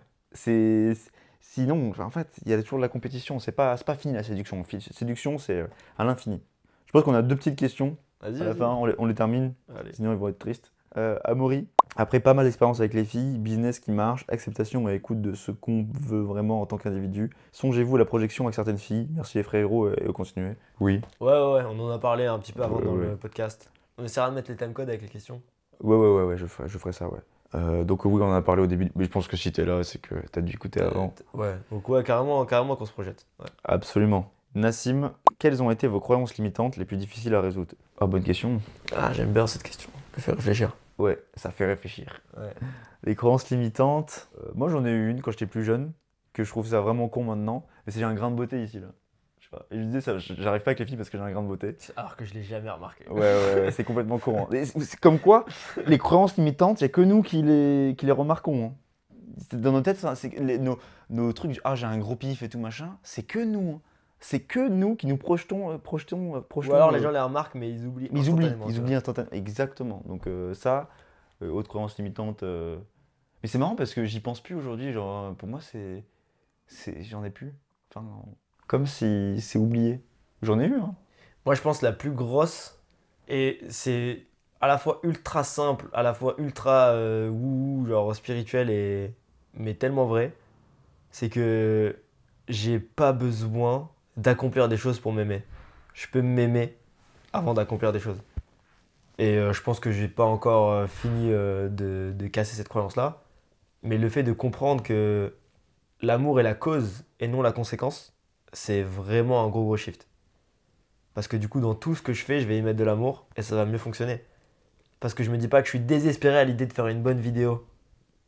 Sinon, en fait, il y a toujours de la compétition. C'est pas fini la séduction. Séduction, c'est à l'infini. Je pense qu'on a 2 petites questions. Vas-y, À la vas-y. fin, on les termine. Allez. Sinon, ils vont être tristes. Amaury, après pas mal d'expérience avec les filles, business qui marche, acceptation et écoute de ce qu'on veut vraiment en tant qu'individu, songez-vous à la projection avec certaines filles. Merci les frérots et continuez. Oui. Ouais, on en a parlé un petit peu avant Ouais, dans ouais. le podcast. On essaiera de mettre les timecodes avec les questions. Ouais, je ferai ça, ouais. Donc oui, on en a parlé au début, mais je pense que si t'es là, c'est que t'as dû écouter avant. Ouais, donc ouais, carrément qu'on se projette. Ouais. Absolument. Nassim, quelles ont été vos croyances limitantes les plus difficiles à résoudre? Ah, bonne question. Ah, j'aime bien cette question. Me fait réfléchir. Ouais, ça fait réfléchir. Ouais. Les croyances limitantes, moi j'en ai eu une quand j'étais plus jeune, que je trouve ça vraiment con maintenant, mais c'est j'ai un grain de beauté ici là. Je sais pas. Et je disais ça, j'arrive pas avec les filles parce que j'ai un grain de beauté. Alors que je l'ai jamais remarqué. Ouais, c'est complètement courant. Et c'est comme quoi, les croyances limitantes, il n'y a que nous qui les remarquons. Hein. Dans nos têtes, nos trucs, ah j'ai un gros pif et tout machin, c'est que nous. Hein. C'est que nous qui nous projetons. Ou alors les gens les remarquent, mais ils oublient. Ils oublient, instantanément, tu ils vois. oublient instantanément. Exactement. Donc ça, autre croyance limitante. Mais c'est marrant parce que j'y pense plus aujourd'hui. Genre, pour moi, j'en ai plus. Enfin, comme si c'est oublié. J'en ai eu, hein. Moi, je pense la plus grosse, et c'est à la fois ultra simple, à la fois ultra wouhou, genre spirituel, mais tellement vrai, c'est que j'ai pas besoin d'accomplir des choses pour m'aimer. Je peux m'aimer avant d'accomplir des choses. Et je pense que j'ai pas encore fini de casser cette croyance-là. Mais le fait de comprendre que l'amour est la cause et non la conséquence, c'est vraiment un gros shift. Parce que du coup, dans tout ce que je fais, je vais y mettre de l'amour et ça va mieux fonctionner. Parce que je me dis pas que je suis désespéré à l'idée de faire une bonne vidéo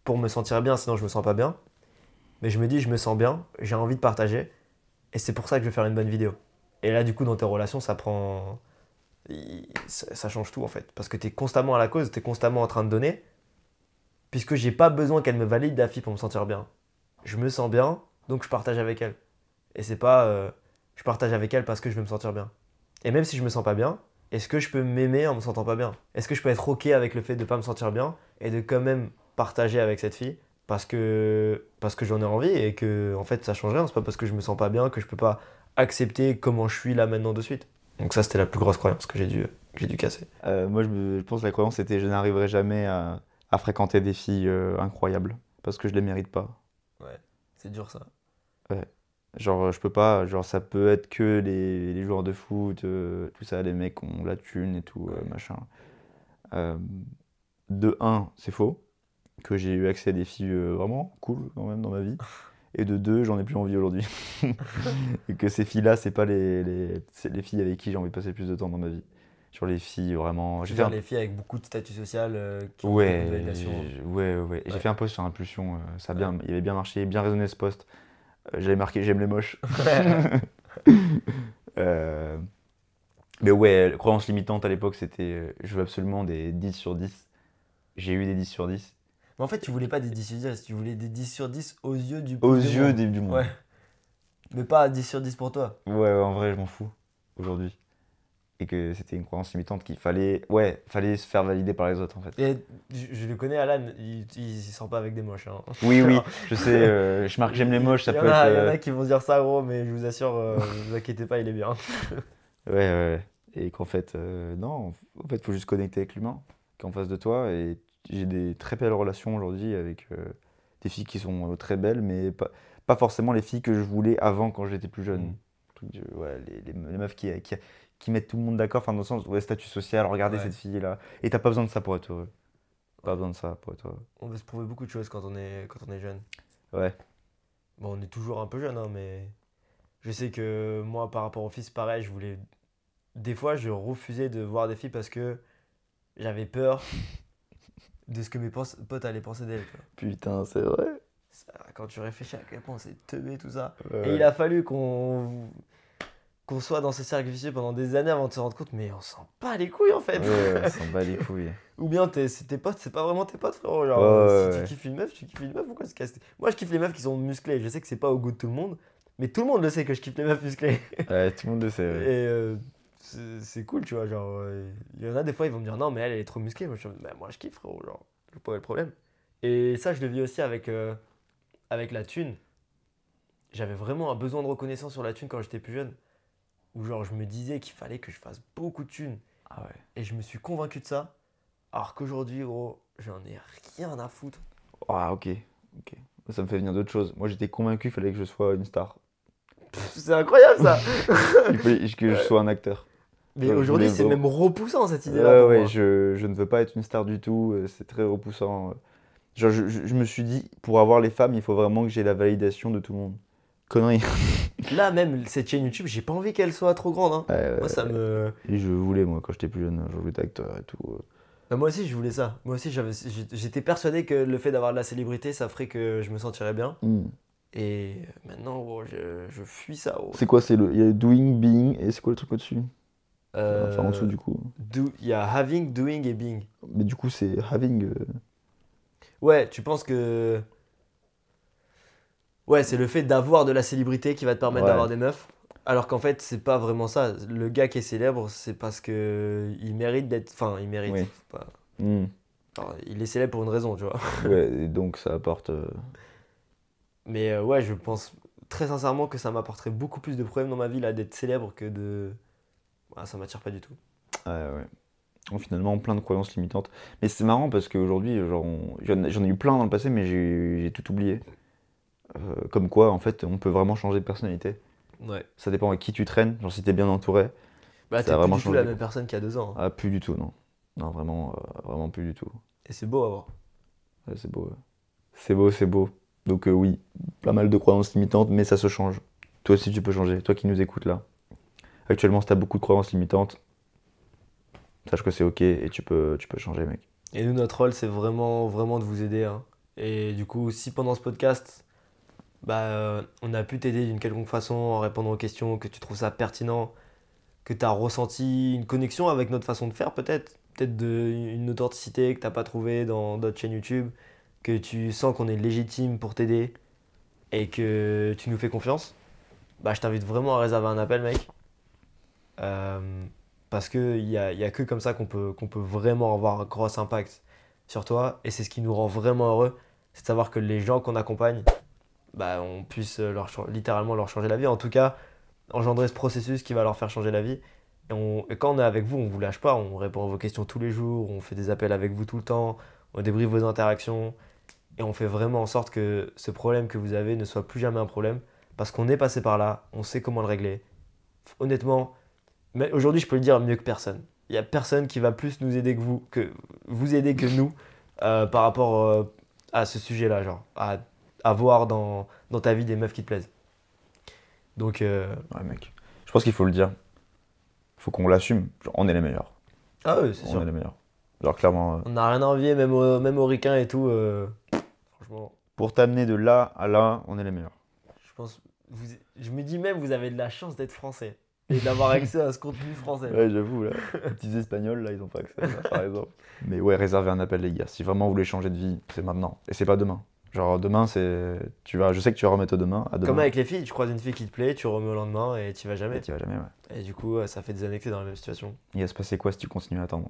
pour me sentir bien, sinon je me sens pas bien. Mais je me dis, je me sens bien, j'ai envie de partager et c'est pour ça que je vais faire une bonne vidéo. Et là, du coup, dans tes relations, ça change tout en fait. Parce que tu es constamment à la cause, tu es constamment en train de donner. Puisque j'ai pas besoin qu'elle me valide la fille pour me sentir bien. Je me sens bien, donc je partage avec elle. Et c'est pas je partage avec elle parce que je veux me sentir bien. Et même si je me sens pas bien, est-ce que je peux m'aimer en me sentant pas bien? Est-ce que je peux être ok avec le fait de pas me sentir bien et de quand même partager avec cette fille parce que j'en ai envie et que en fait ça change rien. C'est pas parce que je me sens pas bien que je peux pas accepter comment je suis là maintenant de suite. Donc ça c'était la plus grosse croyance que j'ai dû casser. Moi, je pense que la croyance c'était je n'arriverai jamais à fréquenter des filles incroyables parce que je les mérite pas. Ouais, c'est dur ça. Ouais. Genre, je peux pas, genre, ça peut être que les joueurs de foot, tout ça, les mecs qui ont la thune et tout, machin. Euh, de un, c'est faux, que j'ai eu accès à des filles vraiment cool quand même dans ma vie. Et de deux, j'en ai plus envie aujourd'hui. Et que ces filles-là, c'est pas c'est les filles avec qui j'ai envie de passer plus de temps dans ma vie. Sur les filles, vraiment. Je veux dire les filles avec beaucoup de statut social qui ont beaucoup Ouais, de validation. ouais. J'ai fait un post sur Impulsion, ça a bien, il avait bien marché, bien résonné ce post. J'avais marqué j'aime les moches. Euh, mais ouais, croyance limitante à l'époque, c'était je veux absolument des 10 sur 10. J'ai eu des 10 sur 10. Mais en fait, tu voulais pas des 10 sur 10, tu voulais des 10 sur 10 aux yeux du Aux du yeux monde. du monde. Ouais. Mais pas 10 sur 10 pour toi. Ouais, en vrai, je m'en fous aujourd'hui. Et que c'était une croyance limitante qu'il fallait se faire valider par les autres en fait. Et je le connais, Alan, il sort pas avec des moches. Hein. Oui, je sais, je marque j'aime les moches, ça Il y peut en a, être. il y en a qui vont dire ça, gros, mais je vous assure, vous inquiétez pas, il est bien. Ouais. Et qu'en fait, non, en fait, faut juste connecter avec l'humain qui est en face de toi. Et j'ai des très belles relations aujourd'hui avec des filles qui sont très belles, mais pas forcément les filles que je voulais avant quand j'étais plus jeune. Ouais, les meufs qui mettent tout le monde d'accord, enfin dans le sens, ouais, statut social, regardez Ouais. cette fille-là. Et t'as pas besoin de ça pour être heureux. Pas besoin de ça pour être heureux. On veut se prouver beaucoup de choses quand on est jeune. Ouais. Bon, on est toujours un peu jeune, hein, mais je sais que moi, par rapport aux filles, c'est pareil, je voulais. Des fois, je refusais de voir des filles parce que j'avais peur de ce que mes potes allaient penser d'elles. Tu vois. Putain, c'est vrai. Quand tu réfléchis à quel point c'est teubé tout ça. Ouais. Et il a fallu qu'on soit dans ce cercle vicieux pendant des années avant de se rendre compte, mais on s'en bat les couilles en fait. Ouais, on s'en bat les couilles. Ou bien c'est tes potes, c'est pas vraiment tes potes, frérot. Genre, Ouais, si ouais. tu kiffes une meuf, tu kiffes une meuf, pourquoi se casser? Moi, je kiffe les meufs qui sont musclées. Je sais que c'est pas au goût de tout le monde, mais tout le monde le sait que je kiffe les meufs musclées. Ouais, tout le monde le sait. Ouais. Et c'est cool, tu vois. Genre, il y en a des fois, ils vont me dire non, mais elle est trop musclée. Moi, moi je kiffe, frérot. Genre, je vois pas le problème. Et ça, je le vis aussi avec la thune. J'avais vraiment un besoin de reconnaissance sur la thune quand j'étais plus jeune. Où genre, je me disais qu'il fallait que je fasse beaucoup de thunes. Ah ouais. Et je me suis convaincu de ça. Alors qu'aujourd'hui, gros, j'en ai rien à foutre. Ah, ok. Ça me fait venir d'autres choses. Moi, j'étais convaincu qu'il fallait que je sois une star. C'est incroyable ça. Il fallait que je sois un acteur. Mais Je aujourd'hui, voulais c'est vraiment- même repoussant cette idée-là. Pour Ouais, moi. je ne veux pas être une star du tout. C'est très repoussant. Genre, je me suis dit, pour avoir les femmes, il faut vraiment que j'ai la validation de tout le monde. Connerie. Là, même cette chaîne YouTube, j'ai pas envie qu'elle soit trop grande. Hein. Moi, ça me. Et je voulais, moi, quand j'étais plus jeune, je voulais être acteur et tout. Bah, moi aussi, je voulais ça. Moi aussi, j'étais persuadé que le fait d'avoir de la célébrité, ça ferait que je me sentirais bien. Et maintenant, gros, je fuis ça. Gros. C'est quoi? Il y a doing, being, et c'est quoi le truc au-dessus? Enfin, en dessous, du coup. Il y a having, doing et being. Mais du coup, c'est having. Ouais, tu penses que. Ouais, c'est le fait d'avoir de la célébrité qui va te permettre Ouais. d'avoir des meufs. Alors qu'en fait, c'est pas vraiment ça. Le gars qui est célèbre, c'est parce que il mérite d'être. Enfin, il mérite. Oui. Faut pas- Hmm. Enfin, il est célèbre pour une raison, tu vois. Ouais, et donc ça apporte. Mais ouais, je pense très sincèrement que ça m'apporterait beaucoup plus de problèmes dans ma vie là d'être célèbre que de. Ouais, ça m'attire pas du tout. Ouais. Donc, finalement, plein de croyances limitantes. Mais c'est marrant parce qu'aujourd'hui, genre, j'en ai eu plein dans le passé, mais j'ai tout oublié. Comme quoi, en fait, on peut vraiment changer de personnalité. Ouais. Ça dépend avec qui tu traînes. Genre, si t'es bien entouré. Bah, Ça t'es a plus vraiment du tout changé, la quoi. même personne qu'il y a 2 ans. Hein. Ah, plus du tout, non. Non, vraiment plus du tout. Et c'est beau à voir. Ouais, c'est beau. C'est beau. Donc, oui, pas mal de croyances limitantes, mais ça se change. Toi aussi, tu peux changer. Toi qui nous écoutes là. Actuellement, si t'as beaucoup de croyances limitantes, sache que c'est ok et tu peux changer, mec. Et nous, notre rôle, c'est vraiment, vraiment de vous aider, hein. Et du coup, si pendant ce podcast, on a pu t'aider d'une quelconque façon en répondant aux questions, que tu trouves ça pertinent, que tu as ressenti une connexion avec notre façon de faire, peut-être une authenticité que tu n'as pas trouvée dans d'autres chaînes YouTube, que tu sens qu'on est légitime pour t'aider et que tu nous fais confiance, je t'invite vraiment à réserver un appel, mec. Parce qu'il y a que comme ça qu'on peut vraiment avoir un gros impact sur toi. Et c'est ce qui nous rend vraiment heureux, c'est de savoir que les gens qu'on accompagne, on puisse littéralement leur changer la vie. En tout cas, engendrer ce processus qui va leur faire changer la vie. Et quand on est avec vous, on ne vous lâche pas, on répond à vos questions tous les jours, on fait des appels avec vous tout le temps, on débriefe vos interactions. Et on fait vraiment en sorte que ce problème que vous avez ne soit plus jamais un problème. Parce qu'on est passé par là, on sait comment le régler. Honnêtement, mais aujourd'hui, je peux le dire mieux que personne. Il n'y a personne qui va plus nous aider que vous aider que nous par rapport à ce sujet-là, genre à voir dans ta vie des meufs qui te plaisent. Donc, Ouais, mec. Je pense qu'il faut le dire. Faut qu'on l'assume. Genre, on est les meilleurs. ah oui, c'est On sûr. est les meilleurs. Genre, clairement, On n'a rien à envier, même aux ricains et tout. Franchement, pour t'amener de là à là, on est les meilleurs. je pense, je me dis même, vous avez de la chance d'être français et d'avoir accès à ce contenu français. Ouais, j'avoue, là. Les petits Espagnols, là, ils ont pas accès à ça, par exemple. Mais ouais, réservez un appel, les gars. Si vraiment vous voulez changer de vie, c'est maintenant. Et c'est pas demain. Genre, demain, c'est. Je sais que tu vas remettre demain. À demain. Comme avec les filles, tu croises une fille qui te plaît, tu remets au lendemain et tu vas jamais. Et tu vas jamais, ouais. Et du coup, ça fait des années que t'es dans la même situation. Il va se passer quoi si tu continues à attendre?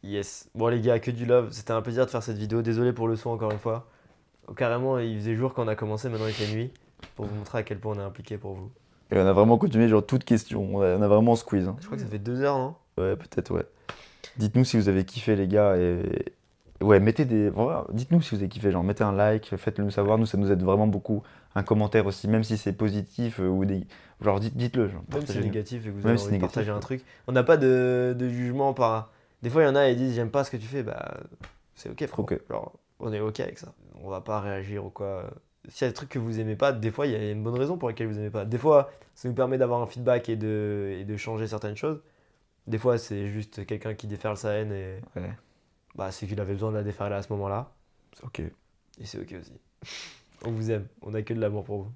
Yes. Bon les gars, que du love. C'était un plaisir de faire cette vidéo. Désolé pour le son encore une fois. Carrément, il faisait jour quand on a commencé, maintenant il fait nuit. Pour vous montrer à quel point on est impliqué pour vous. Et on a vraiment continué, genre, toutes questions. On a vraiment squeeze. Hein. Je crois que ça fait 2 heures, non? Ouais, peut-être, ouais. Dites-nous si vous avez kiffé, les gars. Et. Ouais, mettez des. Voilà, dites-nous si vous avez kiffé, genre, mettez un like, faites-le nous savoir. Nous, ça nous aide vraiment beaucoup. Un commentaire aussi, même si c'est positif ou des. Genre, dites-le. Genre, Même si c'est partagez-le. négatif et que vous Même avez si envie de c'est partager négatif, un ouais. truc. On n'a pas de jugement par. Des fois, il y en a, ils disent j'aime pas ce que tu fais. C'est ok, frérot. Ok. Genre, on est ok avec ça. On va pas réagir ou quoi. S'il y a des trucs que vous aimez pas, des fois, il y a une bonne raison pour laquelle vous aimez pas. Des fois, ça nous permet d'avoir un feedback et de changer certaines choses. Des fois, c'est juste quelqu'un qui déferle sa haine et Ouais, c'est qu'il avait besoin de la déferler à ce moment-là. c'est ok. Et c'est ok aussi. On vous aime, on a que de l'amour pour vous.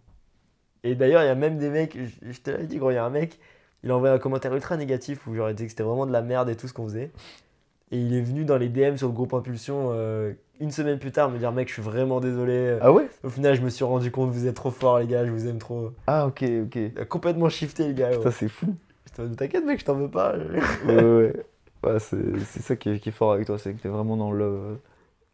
Et d'ailleurs, il y a même des mecs, je te l'avais dit, gros, il y a un mec, il a envoyé un commentaire ultra négatif où genre il disait que c'était vraiment de la merde et tout ce qu'on faisait. Et il est venu dans les DM sur le groupe Impulsion une semaine plus tard me dire mec, je suis vraiment désolé. Ah ouais? Au final, je me suis rendu compte, vous êtes trop forts les gars, je vous aime trop. Ah, ok, ok. Il a complètement shifté le gars. Putain, Ouais. c'est fou. T'inquiète mec, je t'en veux pas. Ouais. Ouais, c'est ça qui est fort avec toi, c'est que t'es vraiment dans le.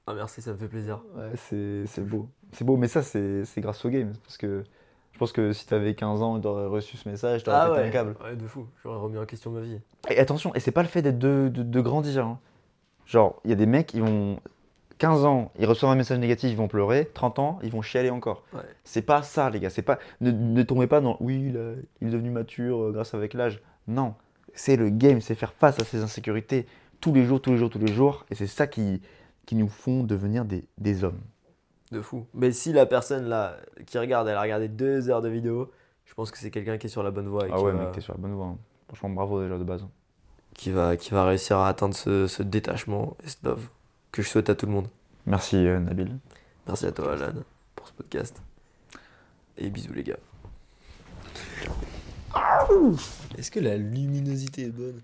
Ah merci, ça me fait plaisir. Ouais, c'est beau. C'est beau, mais ça, c'est grâce au game. Parce que je pense que si t'avais 15 ans et t'aurais reçu ce message, t'aurais pété un ouais, câble. ouais, de fou. J'aurais remis en question ma vie. Et attention, et c'est pas le fait d'être de grandir. Hein. Genre, il y a des mecs, ils vont. 15 ans, ils reçoivent un message négatif, ils vont pleurer. 30 ans, ils vont chialer encore. Ouais. C'est pas ça, les gars. C'est pas. Ne tombez pas dans. Oui, il est devenu mature grâce avec l'âge. Non. C'est le game, c'est faire face à ces insécurités tous les jours, tous les jours, tous les jours. Et c'est ça qui nous font devenir des hommes. De fou. Mais si la personne là qui regarde, elle a regardé 2 heures de vidéo, je pense que c'est quelqu'un qui est sur la bonne voie et Ah ouais, mec, t'es sur la bonne voie. Hein. Franchement, bravo déjà de base. qui va réussir à atteindre ce détachement et ce love que je souhaite à tout le monde. Merci Nabil. Merci à toi Alan pour ce podcast. Et bisous les gars. Est-ce que la luminosité est bonne?